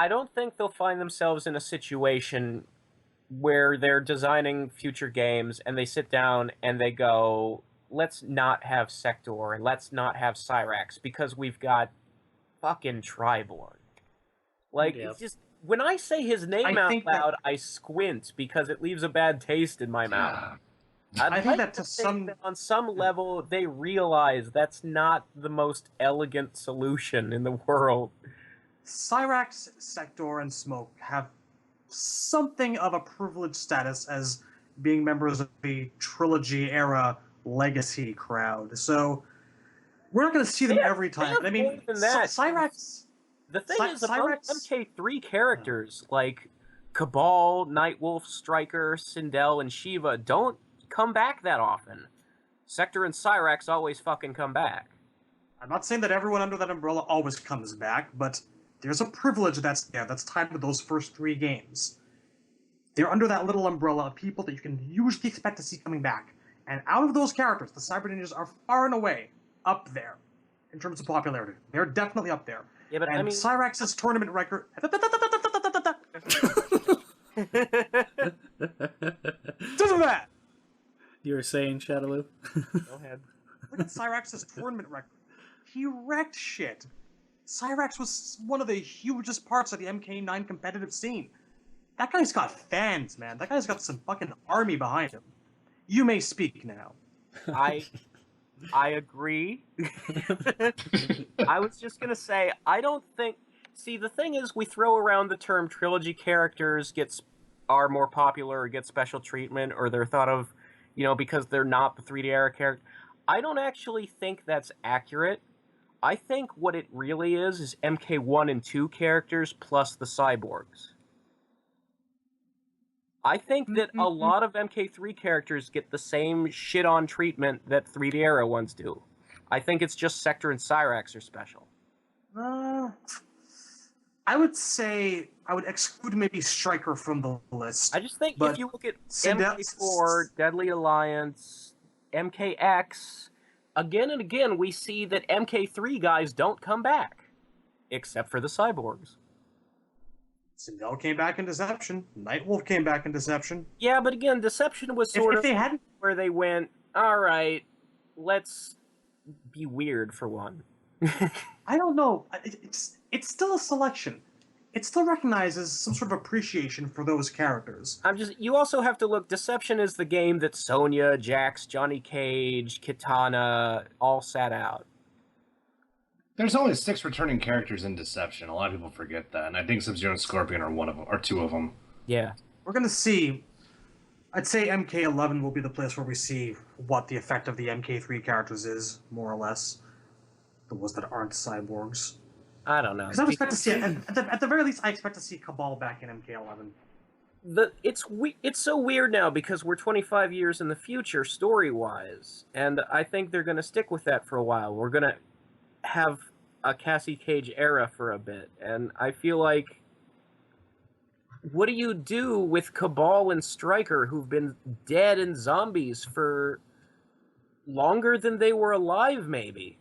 don't think they'll find themselves in a situation where they're designing future games and they sit down and they go, let's not have Sector and let's not have Cyrax because we've got fucking Triborg. Like, Yep. it's just, when I say his name I out think that- loud, I squint because it leaves a bad taste in my mouth. Yeah. I think that to some- that on some level they realize that's not the most elegant solution in the world. Cyrax, Sector, and Smoke have something of a privileged status as being members of the trilogy era legacy crowd. So we're not going to see them every time. have But I mean, more than that. Cyrax. The thing is, among Cyrax- MK3 characters like Cabal, Nightwolf, Striker, Sindel, and Shiva don't come back that often. Sector and Cyrax always fucking come back. I'm not saying that everyone under that umbrella always comes back, but there's a privilege that's there that's tied to those first 3 games. They're under that little umbrella of people that you can usually expect to see coming back. And out of those characters, the Cyber Ninjas are far and away up there in terms of popularity. They're definitely up there. Yeah, but And I mean, Cyrax's tournament record. Doesn't that? You were saying, Shadowloo? go ahead. Look at Cyrax's tournament record. He wrecked shit. Cyrax was one of the hugest parts of the MK9 competitive scene. That guy's got fans, man. That guy's got some fucking army behind him. You may speak now. I agree. I was just gonna say, I don't think. See, the thing is, we throw around the term trilogy characters are more popular or get special treatment, or they're thought of, because they're not the 3D era character. I don't actually think that's accurate. I think what it really is MK1 and 2 characters plus the cyborgs. I think that a lot of MK3 characters get the same shit-on treatment that 3D era ones do. I think it's just Sector and Cyrax are special. I would say I would exclude maybe Striker from the list. I just think But if you look at Sindel- MK4, Deadly Alliance, MKX, again and again we see that MK3 guys don't come back. Except for the cyborgs. Sindel came back in Deception. Nightwolf came back in Deception. Yeah, but again, Deception was If, sort if of they hadn't, where they went, alright, let's be weird for one. I don't know. It's still a selection. It still recognizes some sort of appreciation for those characters. You also have to look, Deception is the game that Sonya, Jax, Johnny Cage, Kitana all sat out. There's only 6 returning characters in Deception. A lot of people forget that, and I think Sub-Zero and Scorpion are one of them, or 2 of them. Yeah. We're gonna see. I'd say MK11 will be the place where we see what the effect of the MK3 characters is, more or less. The ones that aren't cyborgs. I don't know. Because I would expect to see, at the very least, I expect to see Cabal back in MK11. It's so weird now because we're 25 years in the future story-wise, and I think they're going to stick with that for a while. We're going to have a Cassie Cage era for a bit, and I feel like, what do you do with Cabal and Striker, who've been dead and zombies for longer than they were alive, maybe?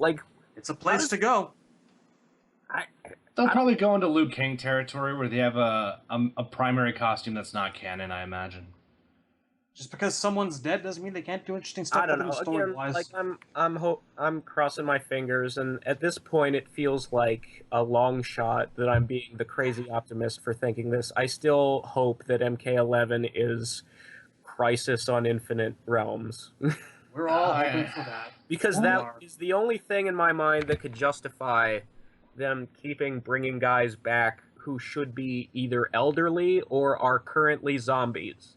Like, It's a place to go. They'll probably go into Liu Kang territory where they have a primary costume that's not canon, I imagine. Just because someone's dead doesn't mean they can't do interesting stuff. I don't with them know. Again, story-wise. like I'm crossing my fingers, and at this point, it feels like a long shot that I'm being the crazy optimist for thinking this. I still hope that MK11 is Crisis on Infinite Realms, We're all hoping for that. because We that are. is the only thing in my mind that could justify them bringing guys back who should be either elderly or are currently zombies.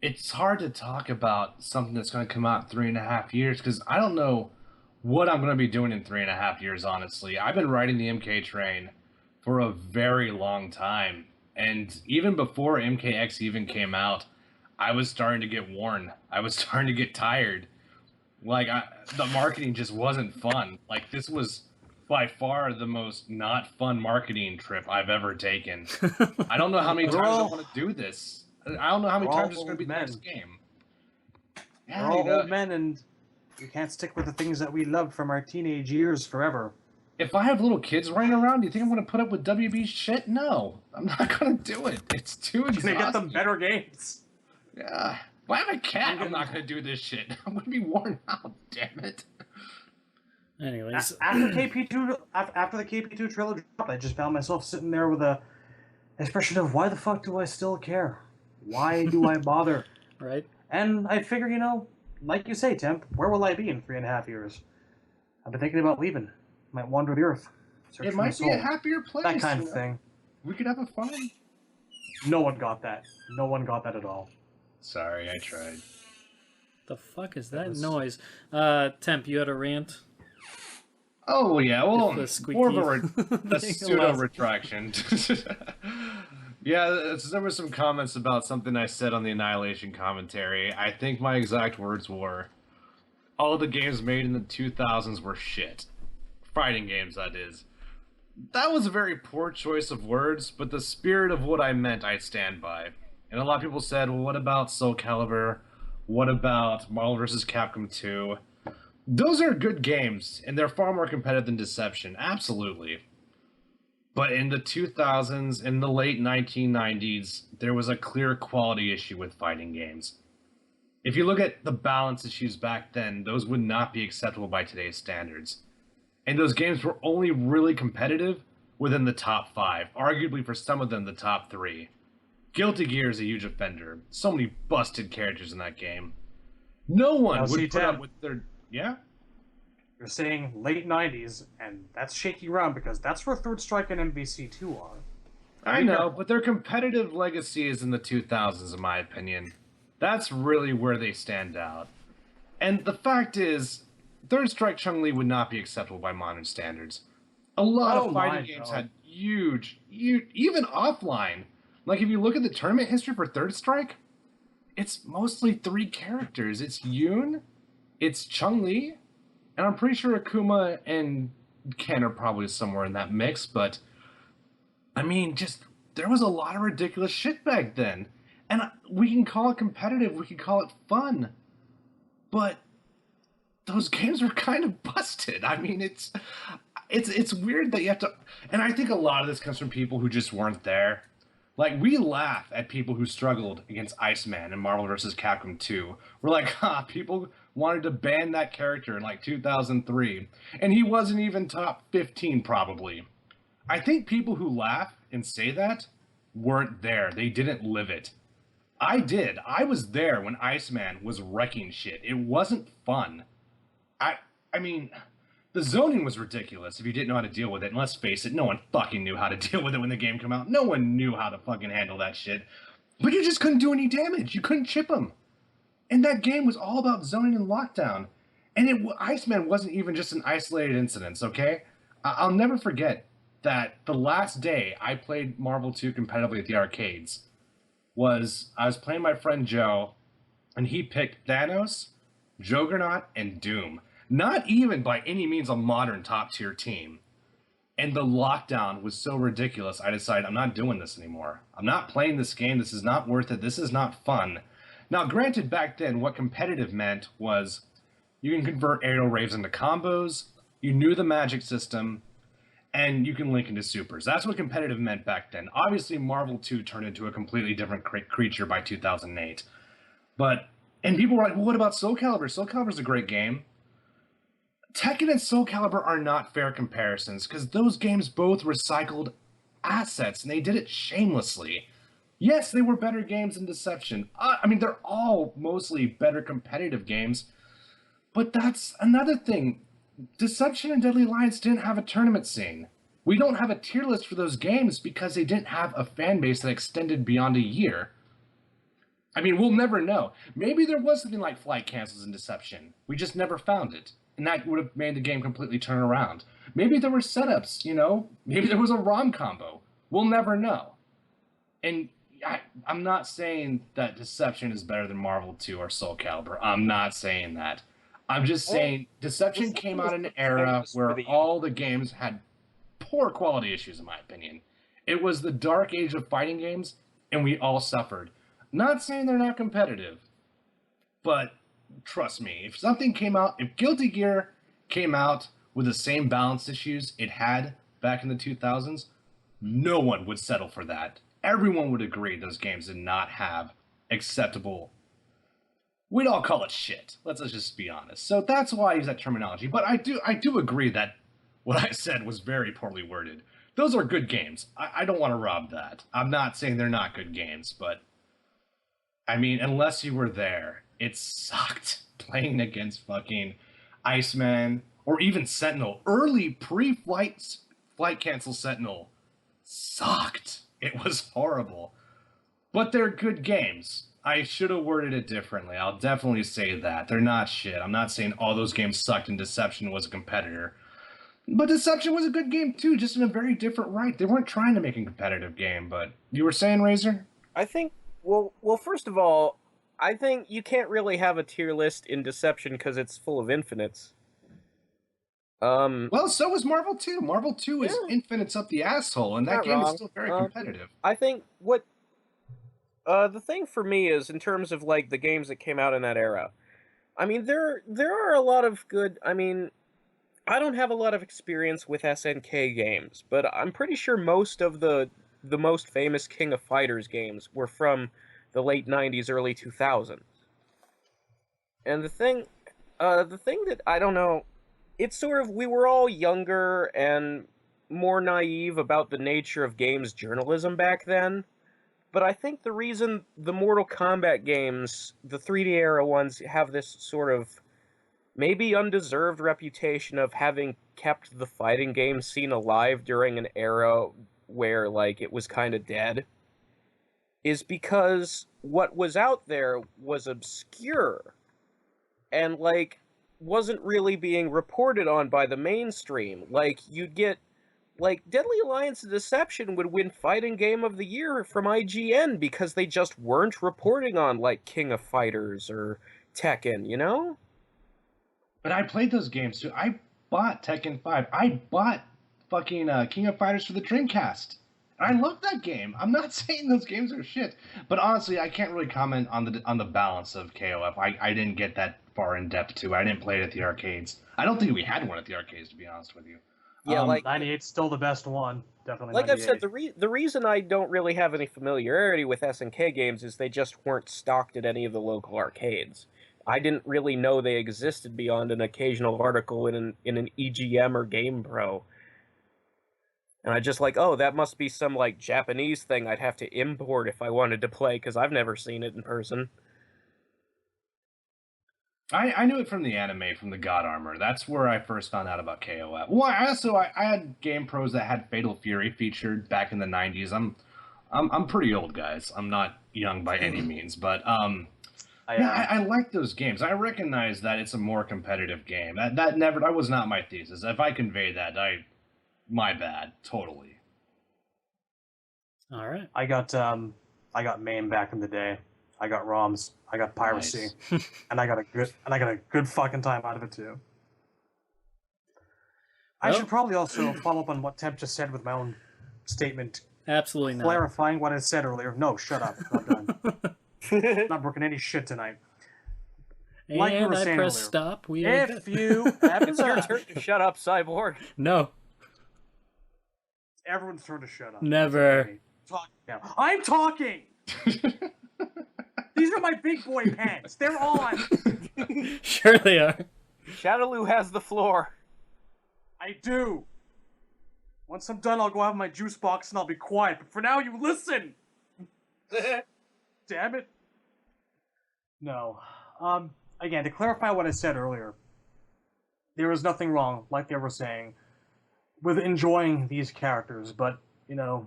it's hard to talk about something that's going to come out in 3.5 years because I don't know what I'm going to be doing in 3.5 years, honestly. I've been riding the MK train for a very long time. And even before MKX even came out, I was starting to get worn. I was starting to get tired. The marketing just wasn't fun. Like, this was by far the most not fun marketing trip I've ever taken. I don't know how many We're times I all- want to do this. I don't know how many we're all times it's going to be old the next men. game. We're Yeah, all old men, and we can't stick with the things that we loved from our teenage years forever. if I have little kids running around, do you think I'm going to put up with WB shit? No, I'm not going to do it. It's too You're exhausting. gonna get them better games. Yeah. If I have a cat, I'm I'm not going to do this shit. I'm going to be worn out, damn it. Anyways, After KP2, after the KP2 trailer dropped, I just found myself sitting there with a expression of why the fuck do I still care? Why do I bother? right? And I figure, like you say, Temp, where will I be in 3.5 years? I've been thinking about leaving. Might wander the earth. Search It for my might be a soul. happier place. That kind you of know? thing. We could have a fun. No one got that. No one got that at all. Sorry, I tried. The fuck is That that was- noise? Temp, you had a rant? Oh, yeah, well, If the more of a, squeaky a thing pseudo allows- retraction. Yeah, there were some comments about something I said on the Annihilation commentary. I think my exact words were, all the games made in the 2000s were shit. Fighting games, that is. That was a very poor choice of words, but the spirit of what I meant I stand by. And a lot of people said, well, what about Soul Calibur? What about Marvel vs. Capcom 2? Those are good games, and they're far more competitive than Deception, absolutely. But in the 2000s, in the late 1990s, there was a clear quality issue with fighting games. If you look at the balance issues back then, those would not be acceptable by today's standards. And those games were only really competitive within the top 5, arguably for some of them the top 3. Guilty Gear is a huge offender. So many busted characters in that game. No one Now, would put C10. up with their... Yeah? You're saying late 90s, and that's shaky ground because that's where Third Strike and MVC2 are. I know, but their competitive legacy is in the 2000s, in my opinion. That's really where they stand out. And the fact is, Third Strike Chun-Li would not be acceptable by modern standards. A lot Oh of fighting my games God. had huge, even offline. Like, if you look at the tournament history for Third Strike, it's mostly 3 characters. It's Yoon, it's Chun-Li, and I'm pretty sure Akuma and Ken are probably somewhere in that mix, but I mean, there was a lot of ridiculous shit back then. And we can call it competitive, we can call it fun. But those games were kind of busted. I mean, it's weird that you have to, and I think a lot of this comes from people who just weren't there. Like, we laugh at people who struggled against Iceman in Marvel vs. Capcom 2. We're like, people wanted to ban that character in like 2003, and he wasn't even top 15 probably. I think people who laugh and say that weren't there. They didn't live it. I did. I was there when Iceman was wrecking shit. It wasn't fun. I mean, the zoning was ridiculous if you didn't know how to deal with it. And let's face it, no one fucking knew how to deal with it when the game came out. No one knew how to fucking handle that shit. But you just couldn't do any damage. You couldn't chip them. And that game was all about zoning and lockdown. And Iceman wasn't even just an isolated incident, okay? I'll never forget that the last day I played Marvel 2 competitively at the arcades I was playing my friend Joe, and he picked Thanos, Juggernaut, and Doom. Not even by any means a modern top-tier team. And the lockdown was so ridiculous, I decided I'm not doing this anymore. I'm not playing this game. This is not worth it. This is not fun. Now, granted, back then, what competitive meant was you can convert aerial raves into combos, you knew the magic system, and you can link into supers. That's what competitive meant back then. Obviously, Marvel 2 turned into a completely different creature by 2008. And people were like, well, what about Soul Calibur? Soul Calibur's a great game. Tekken and Soul Calibur are not fair comparisons, because those games both recycled assets, and they did it shamelessly. Yes, they were better games than Deception. I mean, they're all mostly better competitive games, but that's another thing. Deception and Deadly Alliance didn't have a tournament scene. We don't have a tier list for those games because they didn't have a fan base that extended beyond a year. I mean, we'll never know. Maybe there was something like flight cancels and deception. We just never found it. And that would have made the game completely turn around. Maybe there were setups, you know? Maybe there was a ROM combo. We'll never know. And I'm not saying that Deception is better than Marvel 2 or Soul Calibur. I'm not saying that. I'm just saying Deception came out in an era where all the games had poor quality issues, in my opinion. It was the dark age of fighting games, and we all suffered. Not saying they're not competitive, but trust me, if something came out, if Guilty Gear came out with the same balance issues it had back in the 2000s, no one would settle for that. Everyone would agree those games did not have acceptable. We'd all call it shit. Let's just be honest. So that's why I use that terminology. But I do agree that what I said was very poorly worded. Those are good games. I don't want to rob that. I'm not saying they're not good games, but I mean, unless you were there, it sucked playing against fucking Iceman or even Sentinel. Early flight cancel Sentinel sucked. It was horrible. But they're good games. I should have worded it differently. I'll definitely say that. They're not shit. I'm not saying all those games sucked and Deception was a competitor. But Deception was a good game too, just in a very different right. They weren't trying to make a competitive game, but you were saying, Razor? I think, well, first of all, I think you can't really have a tier list in Deception because it's full of infinites. Well, so was Marvel 2. Marvel 2 is infinites up the asshole, and that Not game wrong. is still very competitive. I think what the thing for me is, in terms of like the games that came out in that era, I mean there are a lot of good. I mean, I don't have a lot of experience with SNK games, but I'm pretty sure most of the most famous King of Fighters games were from the late 90s, early 2000s. And the thing that I don't know, it's sort of, we were all younger and more naive about the nature of games journalism back then. But I think the reason the Mortal Kombat games, the 3D era ones, have this sort of maybe undeserved reputation of having kept the fighting game scene alive during an era where, like, it was kind of dead, is because what was out there was obscure and, like, wasn't really being reported on by the mainstream. Like, you'd get, like, Deadly Alliance and Deception would win Fighting Game of the Year from IGN because they just weren't reporting on, like, King of Fighters or Tekken, you know? But I played those games too. I bought Tekken 5. I bought fucking King of Fighters for the Dreamcast. And I love that game. I'm not saying those games are shit, but honestly, I can't really comment on the balance of KOF. I didn't get that far in depth to it. I didn't play it at the arcades. I don't think we had one at the arcades, to be honest with you. Yeah, like 98's still the best one. Definitely. Like 98. I've said, the reason I don't really have any familiarity with SNK games is they just weren't stocked at any of the local arcades. I didn't really know they existed beyond an occasional article in an EGM or Game Pro. And I just like, oh, that must be some, like, Japanese thing I'd have to import if I wanted to play, because I've never seen it in person. I knew it from the anime, from the God Armor. That's where I first found out about KOF. Well, I had Game Pros that had Fatal Fury featured back in the 90s. I'm pretty old, guys. I'm not young by any means, but I like those games. I recognize that it's a more competitive game. That was not my thesis. If I conveyed that, my bad, totally. All right. I got MAME back in the day. I got ROMs. I got piracy, Nice. and I got a good fucking time out of it too. I Well- should probably also follow up on what Temp just said with my own statement, Absolutely not. clarifying what I said earlier. No, shut up. Not done. Not working any shit tonight. Like we And were I saying press earlier, stop. We are If good. you It's your turn to shut up, Cyborg. No, everyone's turn to shut up. never. Talk now. I'm talking. These are my big boy pants. They're on. Sure they are. Shadowloo has the floor. I do. Once I'm done, I'll go have my juice box and I'll be quiet. But for now, you listen. Damn it. No. Again, to clarify what I said earlier, there is nothing wrong, like they were saying, with enjoying these characters. But, you know,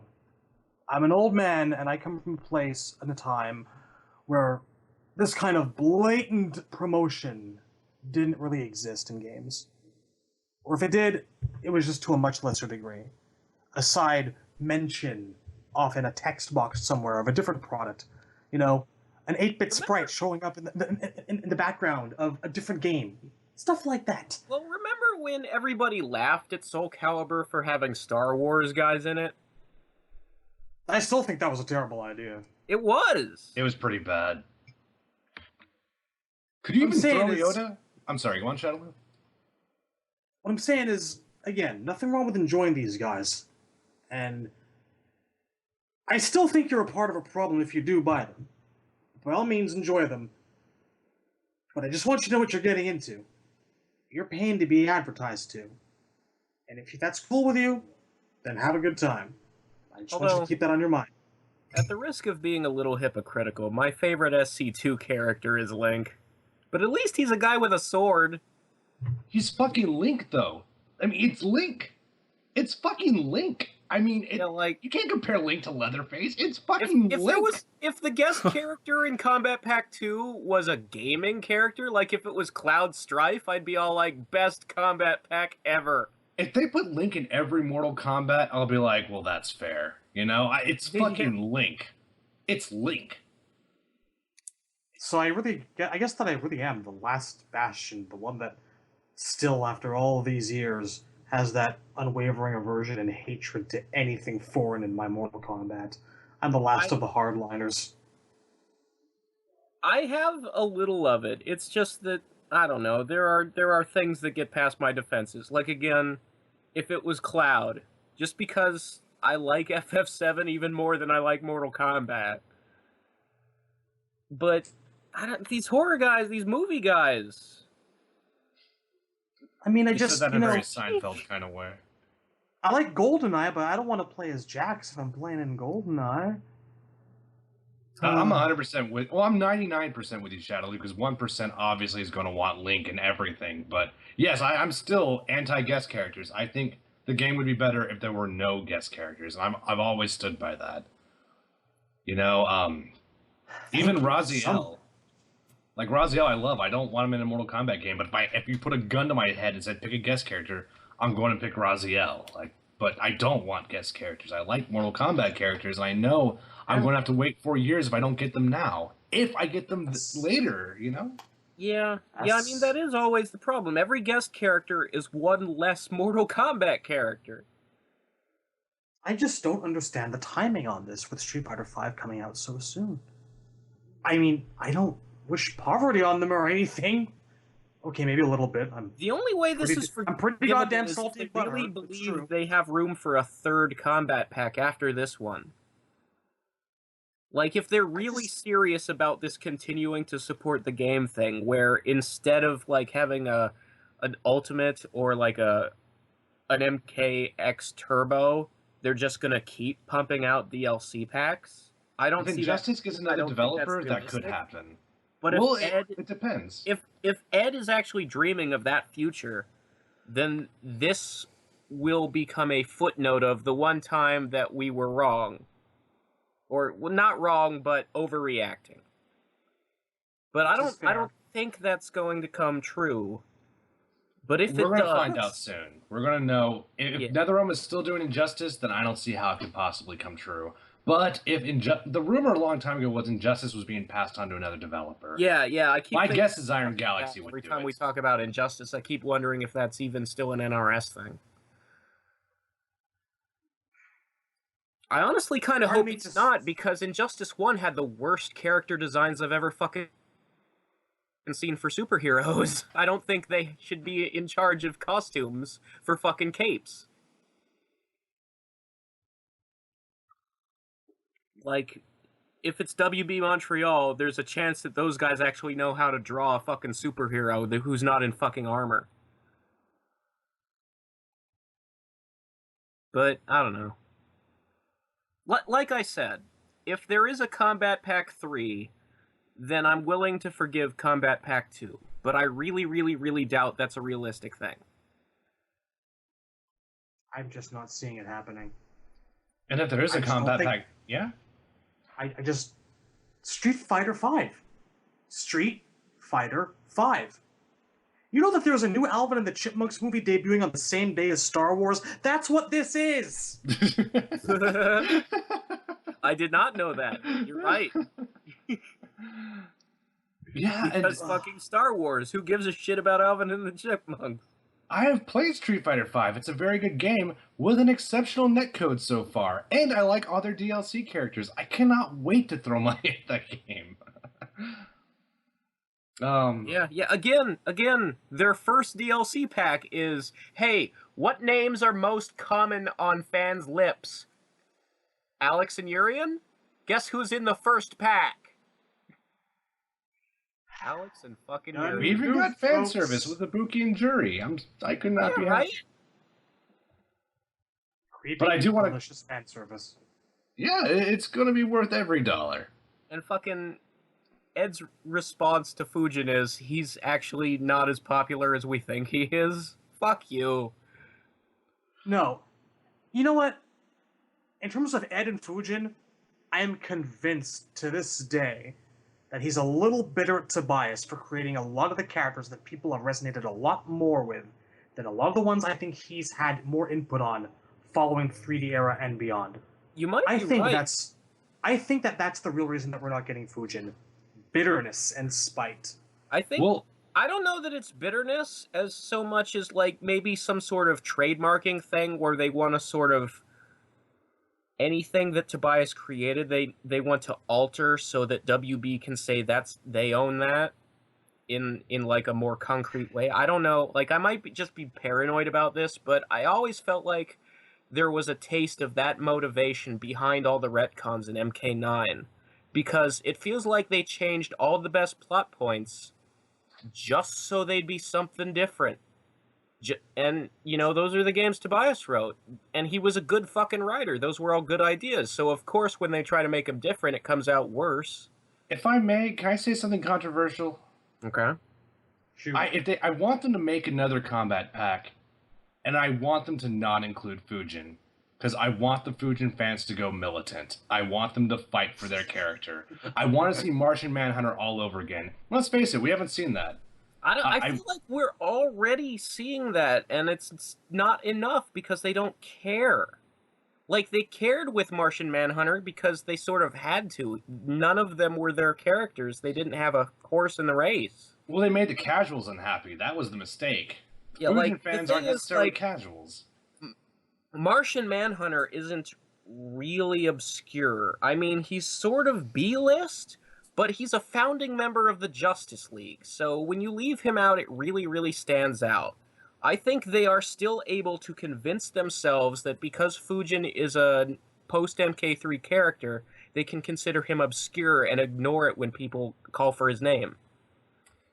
I'm an old man and I come from a place and a time where this kind of blatant promotion didn't really exist in games. Or if it did, it was just to a much lesser degree. A side mention off in a text box somewhere of a different product. You know, an 8-bit sprite showing up in the background of a different game. Stuff like that. Well, remember when everybody laughed at Soul Calibur for having Star Wars guys in it? I still think that was a terrible idea. It was. It was pretty bad. Could you even throw Yoda? I'm sorry, go on, Shadowloo. What I'm saying is, again, nothing wrong with enjoying these guys. And I still think you're a part of a problem if you do buy them. By all means, enjoy them. But I just want you to know what you're getting into. You're paying to be advertised to. And if that's cool with you, then have a good time. I just want you to keep that on your mind. At the risk of being a little hypocritical, my favorite SC2 character is Link. But at least he's a guy with a sword. He's fucking Link, though. I mean, it's Link. It's fucking Link. I mean, you can't compare Link to Leatherface. It's fucking Link. If the guest character in Combat Pack 2 was a gaming character, like if it was Cloud Strife, I'd be all like, best Combat Pack ever. If they put Link in every Mortal Kombat, I'll be like, well, that's fair. You know, it's fucking Link. It's Link. So I guess that I really am the last bastion, the one that still, after all these years, has that unwavering aversion and hatred to anything foreign in my Mortal Kombat. I'm the last of the hardliners. I have a little of it. It's just that, I don't know, there are things that get past my defenses. Like, again, if it was Cloud, just because I like FF7 even more than I like Mortal Kombat. But these horror guys, these movie guys. I mean, said that in a very Seinfeld kind of way. I like GoldenEye, but I don't want to play as Jax if I'm playing in GoldenEye. I'm 100% with... Well, I'm 99% with you, Shadowloo, because 1% obviously is going to want Link and everything. But yes, I'm still anti-guest characters. I think the game would be better if there were no guest characters. And I've always stood by that. You know, even Raziel. Like, Raziel I love. I don't want him in a Mortal Kombat game, but if you put a gun to my head and said pick a guest character, I'm going to pick Raziel. But I don't want guest characters. I like Mortal Kombat characters, and I know I'm going to have to wait 4 years if I don't get them now. If I get them later, you know? Yeah, I mean, that is always the problem. Every guest character is one less Mortal Kombat character. I just don't understand the timing on this with Street Fighter V coming out so soon. I mean, I don't wish poverty on them or anything. Okay, maybe a little bit. The only way this is I'm pretty goddamn salty. I really believe they have room for a third combat pack after this one. Like, if they're really serious about this continuing to support the game thing, where instead of like having an ultimate or like an MKX Turbo, they're just gonna keep pumping out DLC packs. I don't see Injustice gets another developer, that could happen. But it depends. If Ed is actually dreaming of that future, then this will become a footnote of the one time that we were wrong. Or, well, not wrong, but overreacting. But I don't think that's going to come true. But if we're going to find out soon. We're going to know. If NetherRealm is still doing Injustice, then I don't see how it could possibly come true. But if the rumor a long time ago was Injustice was being passed on to another developer. Yeah. My guess is Iron Galaxy would do it. Every time we talk about Injustice, I keep wondering if that's even still an NRS thing. I honestly kind of hope it's not, because Injustice 1 had the worst character designs I've ever fucking seen for superheroes. I don't think they should be in charge of costumes for fucking capes. Like, if it's WB Montreal, there's a chance that those guys actually know how to draw a fucking superhero who's not in fucking armor. But, I don't know. Like I said, if there is a Combat Pack 3, then I'm willing to forgive Combat Pack 2. But I really, really, really doubt that's a realistic thing. I'm just not seeing it happening. And if there is a Combat Pack, yeah? I just Street Fighter 5. Street Fighter 5. You know that there's a new Alvin and the Chipmunks movie debuting on the same day as Star Wars? That's what this is! I did not know that. You're right. Yeah, Because fucking Star Wars. Who gives a shit about Alvin and the Chipmunks? I have played Street Fighter V. It's a very good game with an exceptional netcode so far, and I like all their DLC characters. I cannot wait to throw money at that game. Yeah. Again, their first DLC pack is, hey, what names are most common on fans' lips? Alex and Urian? Guess who's in the first pack? Alex and fucking Urian. We even got fan service with the Buki and Jury. I could not be right? Creepy, but I do want to. Delicious fan service. Yeah, it's going to be worth every dollar. And fucking Ed's response to Fujin is, he's actually not as popular as we think he is. Fuck you. No. You know what? In terms of Ed and Fujin, I am convinced to this day that he's a little bitter at Tobias for creating a lot of the characters that people have resonated a lot more with than a lot of the ones I think he's had more input on following 3D era and beyond. You might be right. I think that's the real reason that we're not getting Fujin. Bitterness and spite. I think I don't know that it's bitterness as so much as like maybe some sort of trademarking thing where they want to sort of anything that Tobias created they want to alter so that WB can say they own that in like a more concrete way. I don't know, like I might just be paranoid about this, but I always felt like there was a taste of that motivation behind all the retcons in MK9, because it feels like they changed all the best plot points just so they'd be something different. And, you know, those are the games Tobias wrote, and he was a good fucking writer. Those were all good ideas. So, of course, when they try to make them different, it comes out worse. If I may, can I say something controversial? Okay. Shoot. I want them to make another combat pack, and I want them to not include Fujin, because I want the Fujin fans to go militant. I want them to fight for their character. I want to see Martian Manhunter all over again. Let's face it, we haven't seen that. I feel like we're already seeing that, and it's not enough because they don't care. Like, they cared with Martian Manhunter because they sort of had to. None of them were their characters. They didn't have a horse in the race. Well, they made the casuals unhappy. That was the mistake. Yeah, Fujin like, fans the aren't thing is, necessarily like, casuals. Martian Manhunter isn't really obscure. I mean, he's sort of B-list, but he's a founding member of the Justice League, so when you leave him out, it really, really stands out. I think they are still able to convince themselves that because Fujin is a post-MK3 character, they can consider him obscure and ignore it when people call for his name.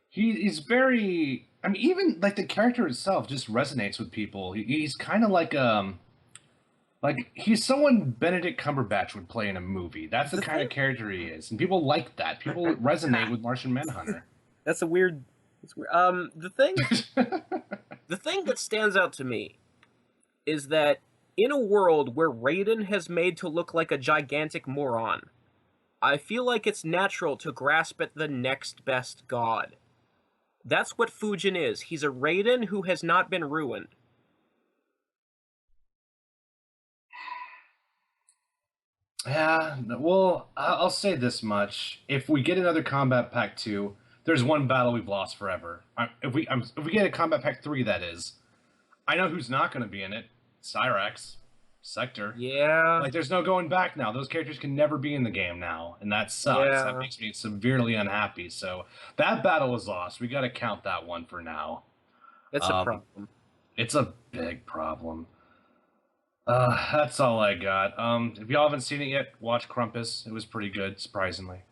He's very... I mean, even, like, the character itself just resonates with people. He's kind of like, he's someone Benedict Cumberbatch would play in a movie. That's the kind of character he is. And people like that. People resonate with Martian Manhunter. That's a weird... The thing that stands out to me is that in a world where Raiden has made to look like a gigantic moron, I feel like it's natural to grasp at the next best god. That's what Fujin is. He's a Raiden who has not been ruined. Yeah, well, I'll say this much. If we get another Combat Pack 2, there's one battle we've lost forever. If we get a Combat Pack 3, that is. I know who's not going to be in it. Cyrax. Sector. Yeah. Like, there's no going back now. Those characters can never be in the game now, and that sucks. Yeah. That makes me severely unhappy. So, that battle was lost. We got to count that one for now. It's a problem. It's a big problem. That's all I got. If y'all haven't seen it yet, watch Krampus. It was pretty good, surprisingly.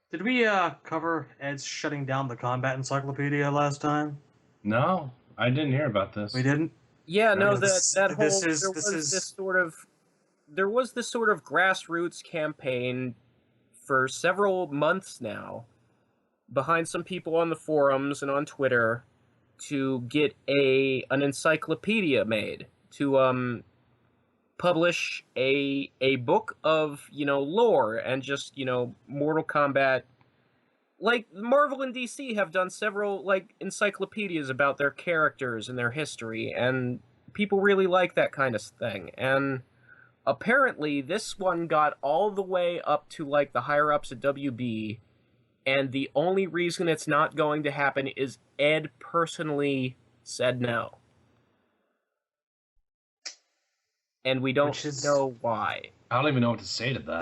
Did we cover Ed's shutting down the combat encyclopedia last time? No, I didn't hear about this. We didn't? Yeah, no, This- that whole this is- there this was is- this sort of grassroots campaign for several months now behind some people on the forums and on Twitter to get an encyclopedia made to publish a book of, lore and just, Mortal Kombat. Like, Marvel and DC have done several, like, encyclopedias about their characters and their history, and people really like that kind of thing. And apparently, this one got all the way up to, like, the higher-ups at WB, and the only reason it's not going to happen is Ed personally said no. And we don't know why. I don't even know what to say to that.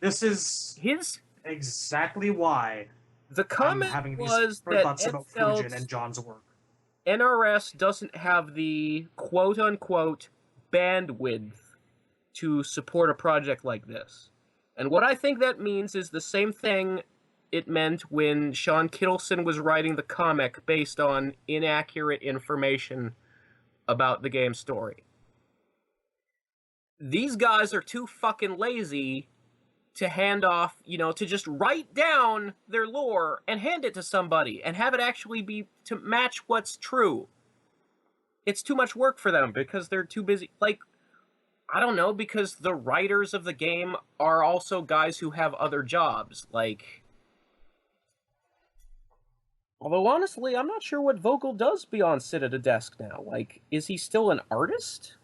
This is exactly why the comment I'm having was these that thoughts about Fujin and John's work. NRS doesn't have the quote-unquote bandwidth to support a project like this. And what I think that means is the same thing it meant when Sean Kittleson was writing the comic based on inaccurate information about the game's story. These guys are too fucking lazy to hand off, to just write down their lore and hand it to somebody and have it actually be to match what's true. It's too much work for them because they're too busy. Like, I don't know, because the writers of the game are also guys who have other jobs. Like, although honestly, I'm not sure what Vogel does beyond sit at a desk now. Like, is he still an artist?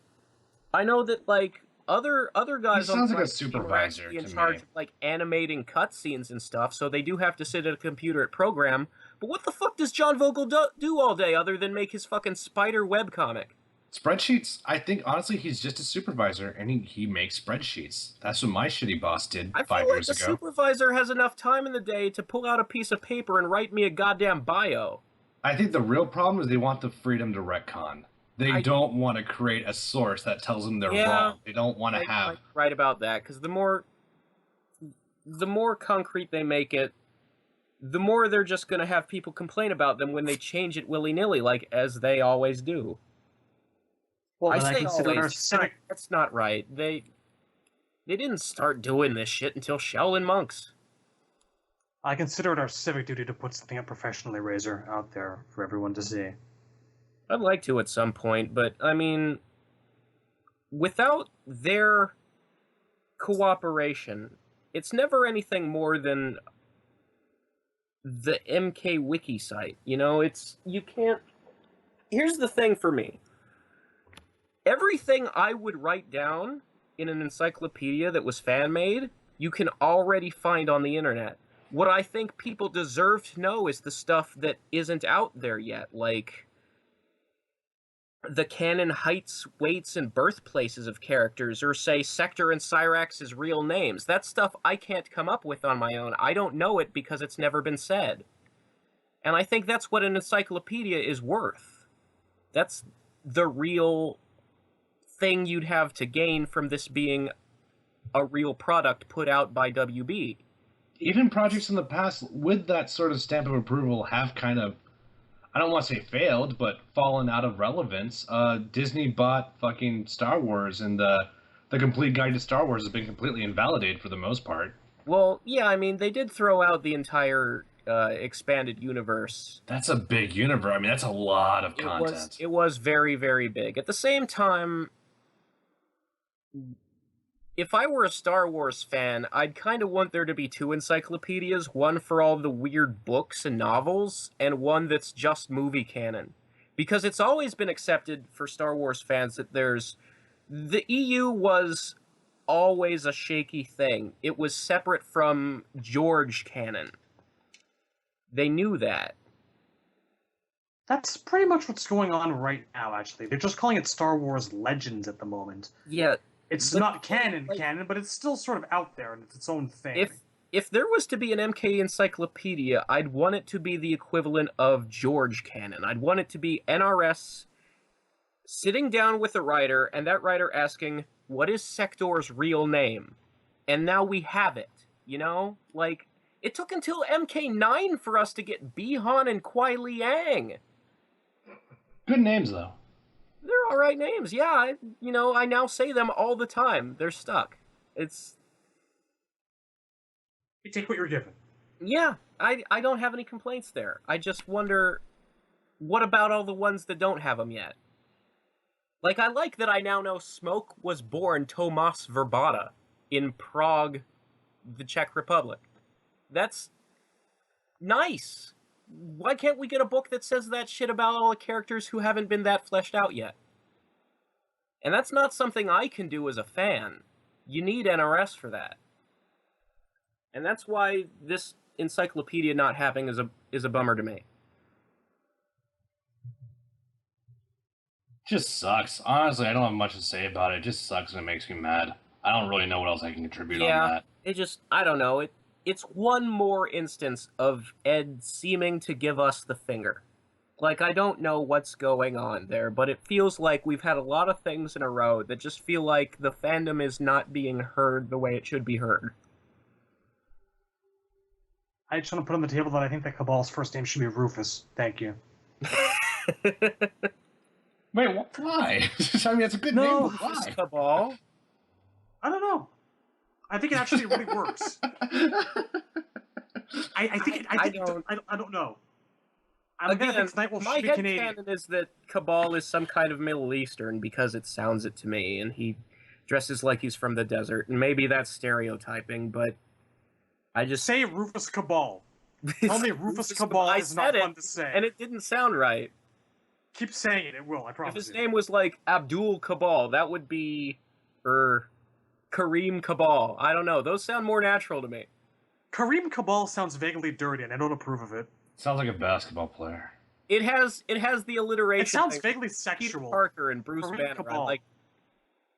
I know that, like, other guys he on sounds the like a team are supervisor actually in to charge me. of, like, animating cutscenes and stuff, so they do have to sit at a computer at program. But what the fuck does John Vogel do all day other than make his fucking spider webcomic? Spreadsheets, I think, honestly, he's just a supervisor, and he makes spreadsheets. That's what my shitty boss did I 5 feel like years the ago. supervisor has enough time in the day to pull out a piece of paper and write me a goddamn bio. I think the real problem is they want the freedom to retcon. They don't want to create a source that tells them they're wrong. They don't want to have... Right about that, because the more concrete they make it, the more they're just going to have people complain about them when they change it willy-nilly, like, as they always do. Well, I say always. That's not right. They didn't start doing this shit until Shaolin monks. I consider it our civic duty to put something up professionally, Razor, out there for everyone to see. I'd like to at some point, but, I mean, without their cooperation, it's never anything more than the MK Wiki site. You can't... Here's the thing for me. Everything I would write down in an encyclopedia that was fan-made, you can already find on the internet. What I think people deserve to know is the stuff that isn't out there yet, like the canon heights, weights, and birthplaces of characters, or say Sector and Cyrax's real names. That stuff I can't come up with on my own. I don't know it because it's never been said. And I think that's what an encyclopedia is worth. That's the real thing you'd have to gain from this being a real product put out by WB. Even projects in the past with that sort of stamp of approval have kind of, I don't want to say failed, but fallen out of relevance. Disney bought fucking Star Wars, and the complete guide to Star Wars has been completely invalidated for the most part. Well, yeah, I mean, they did throw out the entire expanded universe. That's a big universe. I mean, that's a lot of content. It was very, very big. At the same time, if I were a Star Wars fan, I'd kind of want there to be two encyclopedias, one for all the weird books and novels, and one that's just movie canon. Because it's always been accepted for Star Wars fans that the EU was always a shaky thing. It was separate from George canon. They knew that. That's pretty much what's going on right now, actually. They're just calling it Star Wars Legends at the moment. Yeah. It's not canon, but it's still sort of out there and it's its own thing. If there was to be an MK encyclopedia, I'd want it to be the equivalent of George canon. I'd want it to be NRS sitting down with a writer, and that writer asking, what is Sector's real name? And now we have it, Like, it took until MK9 for us to get Bihan and Kuai Liang. Good names, though. They're alright names, yeah. I now say them all the time. They're stuck. It's... You take what you're given. Yeah, I don't have any complaints there. I just wonder, what about all the ones that don't have them yet? Like, I like that I now know Smoke was born Tomas Verbata in Prague, the Czech Republic. That's nice. Why can't we get a book that says that shit about all the characters who haven't been that fleshed out yet? And that's not something I can do as a fan. You need NRS for that. And that's why this encyclopedia not having is a bummer to me. Just sucks. Honestly, I don't have much to say about it. It just sucks and it makes me mad. I don't really know what else I can contribute on that. It just, I don't know. It's one more instance of Ed seeming to give us the finger. Like, I don't know what's going on there, but it feels like we've had a lot of things in a row that just feel like the fandom is not being heard the way it should be heard. I just want to put on the table that I think that Cabal's first name should be Rufus. Thank you. Wait, why? I mean, it's a good name, but why? Cabal? I don't know. I think it actually really works. I don't know. Again, my be Canadian. headcanon is that Cabal is some kind of Middle Eastern because it sounds it to me, and he dresses like he's from the desert, and maybe that's stereotyping, but I just... Say Rufus Cabal. Tell me Rufus Cabal is not fun to say. And it didn't sound right. Keep saying it, it will, I promise. If his name was like Abdul Cabal, that would be... Kareem Cabal. I don't know. Those sound more natural to me. Kareem Cabal sounds vaguely dirty, and I don't approve of it. Sounds like a basketball player. It has the alliteration. It sounds like vaguely sexual. Peter Parker and Bruce Kareem Banner. Cabal. Like,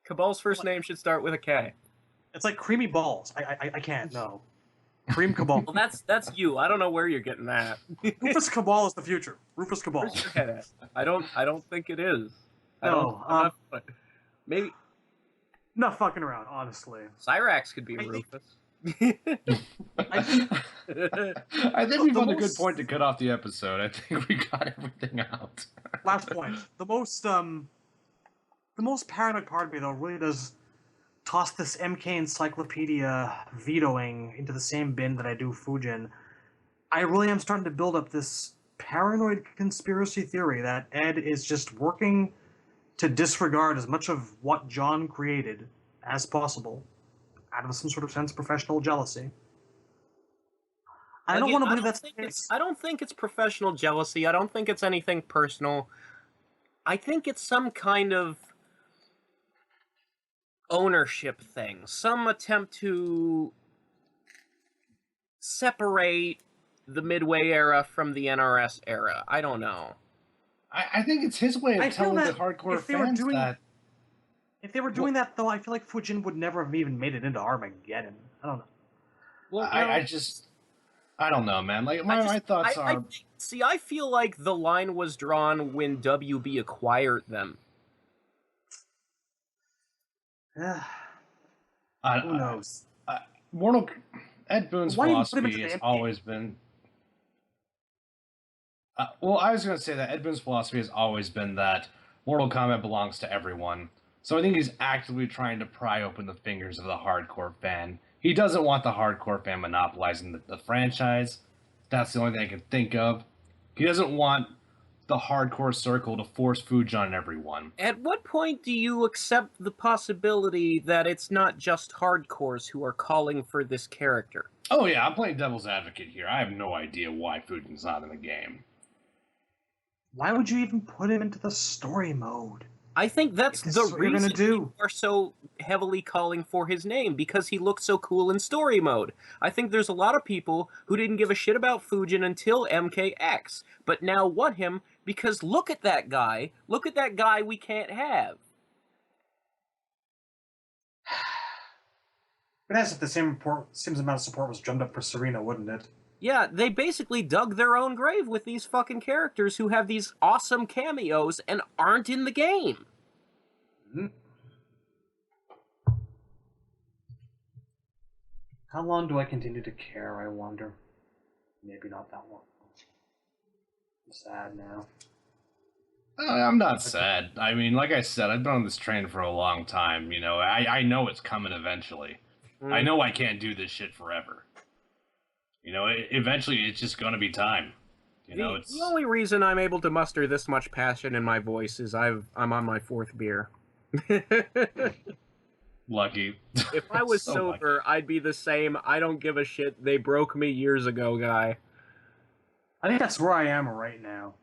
Cabal's first name should start with a K. It's like creamy balls. I can't, no. Kareem Cabal. Well, that's you. I don't know where you're getting that. Rufus Cabal is the future. Rufus Cabal. Where's your head at? I don't think it is. No, Maybe not fucking around, honestly. Cyrax could be Rufus. I think we found a good point to cut off the episode. I think we got everything out. Last point. The most paranoid part of me, though, really does toss this MK Encyclopedia vetoing into the same bin that I do Fujin. I really am starting to build up this paranoid conspiracy theory that Ed is just working to disregard as much of what John created as possible out of some sort of sense of professional jealousy. I don't want to believe that's the case. I don't think it's professional jealousy. I don't think it's anything personal. I think it's some kind of ownership thing. Some attempt to separate the Midway era from the NRS era. I don't know. I think it's his way of telling the hardcore fans that... If they were doing that, though, I feel like Fujin would never have even made it into Armageddon. I don't know. Well, I don't know, man. Like, my thoughts are... I feel like the line was drawn when WB acquired them. Who knows? Ed Boon's philosophy has always been... well, I was going to say that Ed Boon's philosophy has always been that Mortal Kombat belongs to everyone. So I think he's actively trying to pry open the fingers of the hardcore fan. He doesn't want the hardcore fan monopolizing the franchise. That's the only thing I can think of. He doesn't want the hardcore circle to force Fuji on everyone. At what point do you accept the possibility that it's not just hardcores who are calling for this character? Oh yeah, I'm playing devil's advocate here. I have no idea why Fuji's not in the game. Why would you even put him into the story mode? I think that's the reason people are so heavily calling for his name, because he looked so cool in story mode. I think there's a lot of people who didn't give a shit about Fujin until MKX, but now want him because look at that guy. Look at that guy we can't have. But as if the same amount of support was drummed up for Serena, wouldn't it? Yeah, they basically dug their own grave with these fucking characters who have these awesome cameos and aren't in the game. Mm-hmm. How long do I continue to care, I wonder? Maybe not that long. I'm sad now. I'm not sad. I mean, like I said, I've been on this train for a long time, you know. I know it's coming eventually. I know I can't do this shit forever. You know, eventually it's just going to be time. You know, The only reason I'm able to muster this much passion in my voice is I'm on my 4th beer. lucky. If I was So sober, lucky. I'd be the same. I don't give a shit. They broke me years ago, guy. I think that's where I am right now.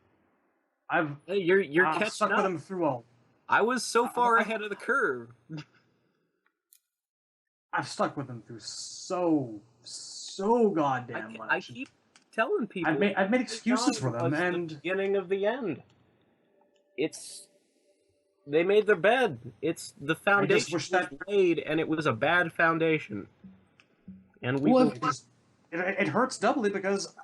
Hey, you're I've catching stuck up. with them through all. I was so far I- ahead of the curve. I've stuck with them through so goddamn much. I keep telling people I've made excuses for them, was and the beginning of the end. They made their bed. It's the foundation wish was that- laid, and it was a bad foundation. And we Well, it hurts doubly because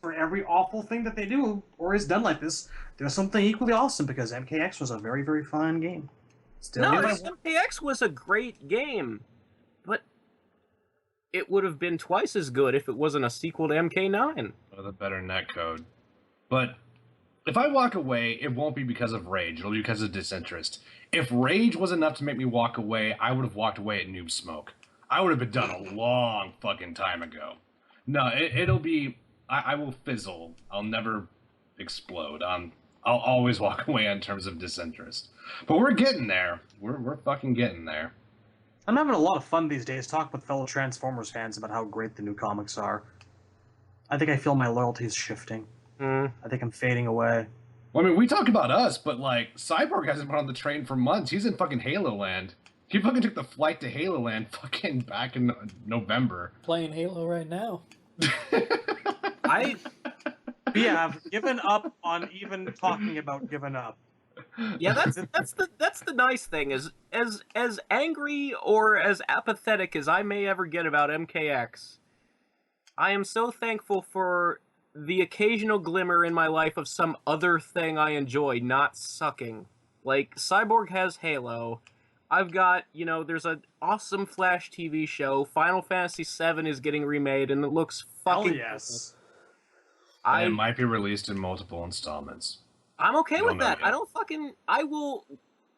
for every awful thing that they do or is done like this, there's something equally awesome because MKX was a very, very fine game. Still, no, if I- MKX was a great game, but it would have been twice as good if it wasn't a sequel to MK9. with a better netcode. But if I walk away, it won't be because of rage. It'll be because of disinterest. If rage was enough to make me walk away, I would have walked away at Noob Smoke. I would have been done a long fucking time ago. No, it'll be... I will fizzle. I'll never explode. I'll always walk away in terms of disinterest. But we're getting there. We're fucking getting there. I'm having a lot of fun these days talking with fellow Transformers fans about how great the new comics are. I think I feel my loyalties shifting. I think I'm fading away. Well, I mean, we talk about us, but, like, Cyborg hasn't been on the train for months. He's in fucking Halo Land. He fucking took the flight to Halo Land fucking back in November. Playing Halo right now. But yeah, I've given up on even talking about giving up. Yeah, that's the nice thing is as angry or as apathetic as I may ever get about MKX, I am so thankful for the occasional glimmer in my life of some other thing I enjoy not sucking. Like Cyborg has Halo. I've got, there's an awesome Flash TV show. Final Fantasy VII is getting remade and it looks fucking Hell yes. And it might be released in multiple installments. I'm okay You with don't know that. yet. I will.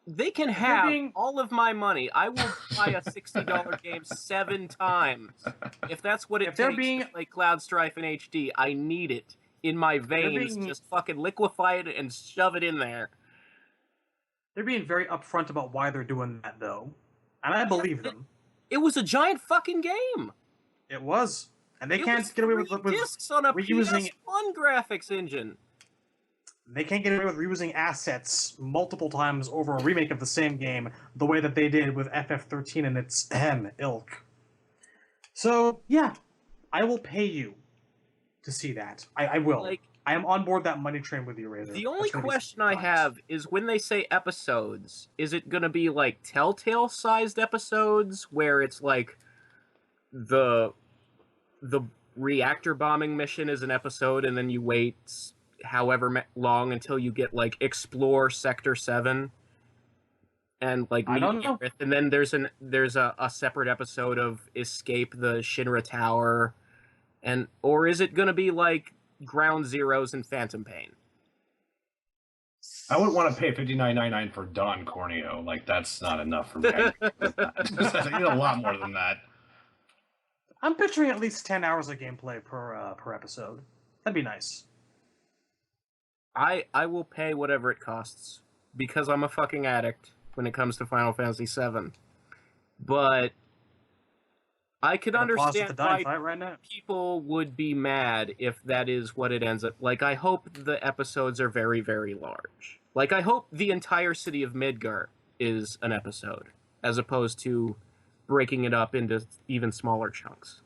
They can have all of my money. I will buy a $60 game 7 times if that's what it takes to play Cloud Strife in HD. I need it in my veins. Just fucking liquefy it and shove it in there. They're being very upfront about why they're doing that, though, and I believe them. It was a giant fucking game. It was, and they can't get away with discs on a reusing PS1 graphics engine. They can't get away with reusing assets multiple times over a remake of the same game the way that they did with FF13 and its ilk. So, yeah, I will pay you to see that. I will. I am on board that money train with you, Razor. The only question I have is when they say episodes, is it going to be like Telltale-sized episodes where it's like the reactor bombing mission is an episode and then you wait however long until you get like explore sector 7 and like I don't know. and then there's a separate episode of escape the Shinra Tower, and or is it going to be like Ground Zeroes and Phantom Pain? I wouldn't want to pay $59.99 for Don Corneo. Like, that's not enough for me. I need a lot more than that. I'm picturing at least 10 hours of gameplay per episode. That'd be nice. I will pay whatever it costs because I'm a fucking addict when it comes to Final Fantasy VII. But I could understand why right now. people would be mad if that is what it ends up. Like, I hope the episodes are very, very large. Like, I hope the entire city of Midgar is an episode, as opposed to breaking it up into even smaller chunks.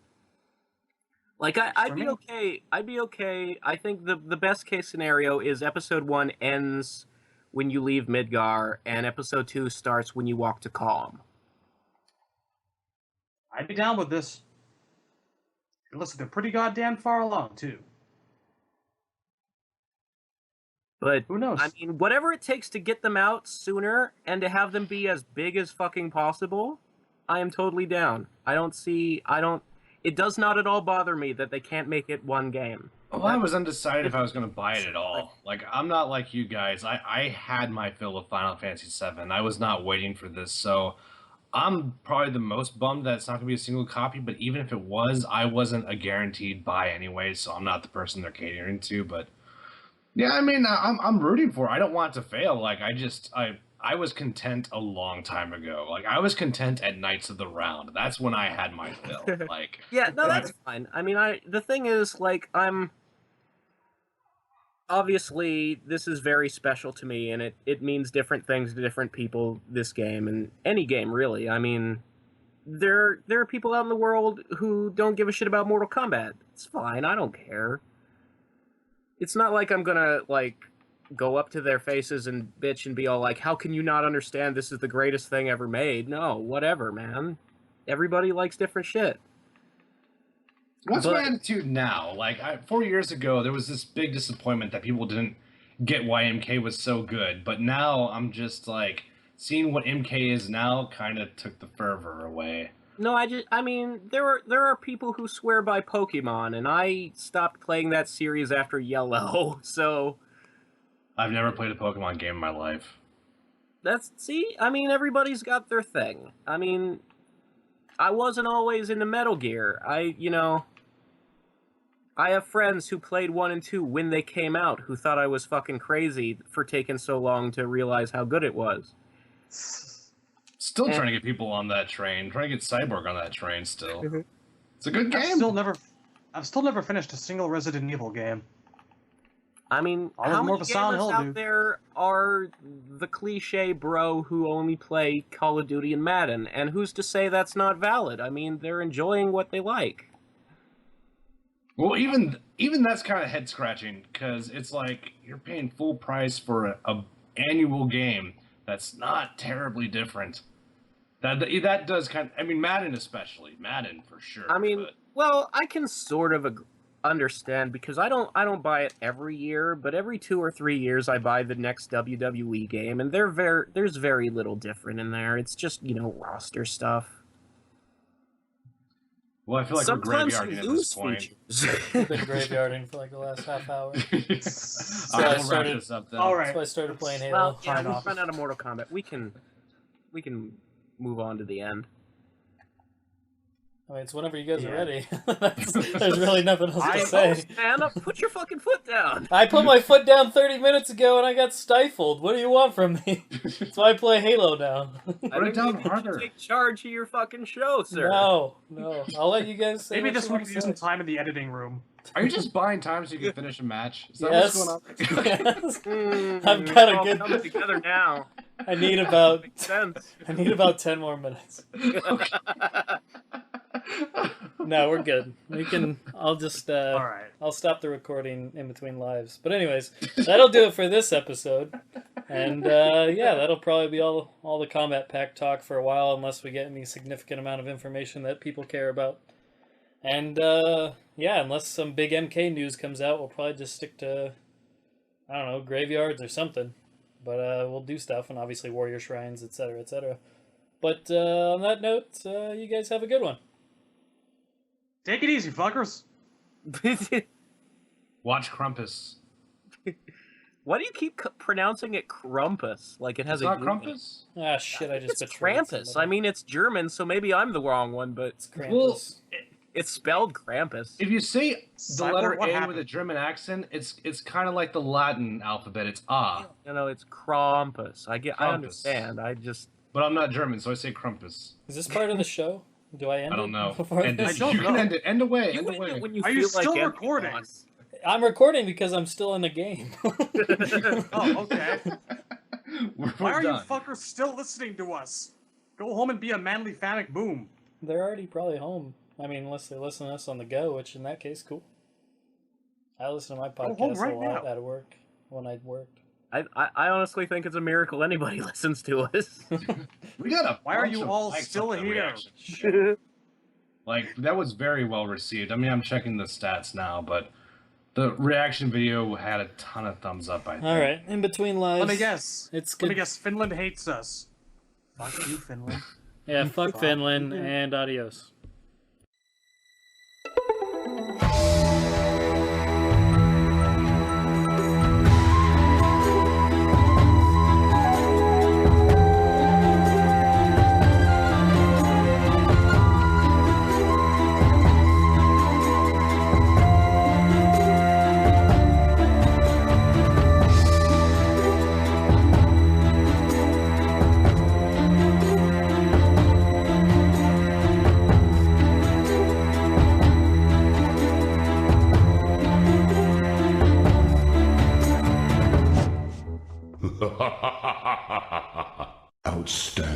Like, I'd be okay. I'd be okay. I think the best case scenario is episode 1 ends when you leave Midgar, and episode 2 starts when you walk to Calm. I'd be down with this. It looks like they're pretty goddamn far along, too. But who knows? I mean, whatever it takes to get them out sooner and to have them be as big as fucking possible, I am totally down. It does not at all bother me that they can't make it one game. Well, I was undecided if I was going to buy it at all. Like, I'm not like you guys. I had my fill of Final Fantasy VII. I was not waiting for this, so I'm probably the most bummed that it's not going to be a single copy, but even if it was, I wasn't a guaranteed buy anyway, so I'm not the person they're catering to, but Yeah, I mean, I'm rooting for it. I don't want it to fail. Like, I was content a long time ago. Like, I was content at Knights of the Round. That's when I had my fill. Like, Yeah, no, that's fine. I mean, the thing is, like, obviously, this is very special to me, and it means different things to different people, this game, and any game, really. I mean, there are people out in the world who don't give a shit about Mortal Kombat. It's fine, I don't care. It's not like I'm gonna, like, go up to their faces and bitch and be all like, how can you not understand this is the greatest thing ever made? No, whatever, man. Everybody likes different shit. What's my attitude now? Like, 4 years ago, there was this big disappointment that people didn't get why MK was so good. But now I'm just like, seeing what MK is now kind of took the fervor away. No, I mean, there are people who swear by Pokemon, and I stopped playing that series after Yellow, so... I've never played a Pokemon game in my life. I mean, everybody's got their thing. I mean, I wasn't always into Metal Gear. I have friends who played 1 and 2 when they came out, who thought I was fucking crazy for taking so long to realize how good it was. Still trying to get people on that train. Trying to get Cyborg on that train still. It's a good game. I've still never finished a single Resident Evil game. I mean, how many gamers out there are the cliche bro who only play Call of Duty and Madden? And who's to say that's not valid? I mean, they're enjoying what they like. Well, even that's kind of head scratching, because it's like you're paying full price for a annual game that's not terribly different. That does kind of, I mean, Madden especially, Madden for sure. I mean, well, I can sort of understand, because I don't buy it every year, but every 2 or 3 years I buy the next WWE game, and there's very little different in there. It's just, roster stuff. Well, I feel like sometimes we're graveyarding at this point. We've been graveyarding for like the last half hour. So I started this up then. All right. That's why I started playing Halo. Well, yeah, we run out of Mortal Kombat. We can move on to the end. I mean, it's whenever you guys are ready. There's really nothing else to say. Stand up, put your fucking foot down. I put my foot down 30 minutes ago and I got stifled. What do you want from me? That's why I play Halo now. Put it down harder. Take charge of your fucking show, sir. No. I'll let you guys say. Maybe this week we do some time in the editing room. Are you just buying time so you can finish a match? Is that Yes. what's going on? Yes. I've got a good. Coming together now. I need about. Makes sense. I need about 10 more minutes. No, we're good. We can. I'll just. All right. I'll stop the recording in between lives. But anyways, that'll do it for this episode. And yeah, that'll probably be all the Combat Pack talk for a while, unless we get any significant amount of information that people care about. And yeah, unless some big MK news comes out, we'll probably just stick to, I don't know, graveyards or something. But we'll do stuff, and obviously warrior shrines, etc., etc. But on that note, you guys have a good one. Take it easy, fuckers. Watch Krampus. Why do you keep pronouncing it Krampus? Like it has It's a not U? Krampus? Ah, shit, I just It's betrayed Krampus. somebody. I mean, it's German, so maybe I'm the wrong one, but It's Krampus. Well, it's spelled Krampus. if you say the Cyborg, letter what A happened? with a German accent, it's kind of like the Latin alphabet. It's ah. It's Krampus. I Krampus. understand. I just But I'm not German, so I say Krampus. Is this part of the show? Do I end I don't it know. before End this? it. don't You can know. end it. End away. you End end away. it when you Are feel you like still ending, recording? boss. I'm recording because I'm still in the game. Oh, okay. We're Why are you done. fuckers still listening to us? Go home and be a manly fanic boom. They're already probably home. I mean, unless they listen to us on the go, which in that case, cool. I listen to my home podcast right a lot now. at work when I worked. I honestly think it's a miracle anybody listens to us. We got a Why are bunch you of all likes still on the here? reaction. Like, that was very well received. I mean, I'm checking the stats now, but the reaction video had a ton of thumbs up, I think. All right, in between lives. Let me guess. It's Let me good. guess. Finland hates us. Fuck you, Finland. Yeah, fuck Finland and adios. Outstanding.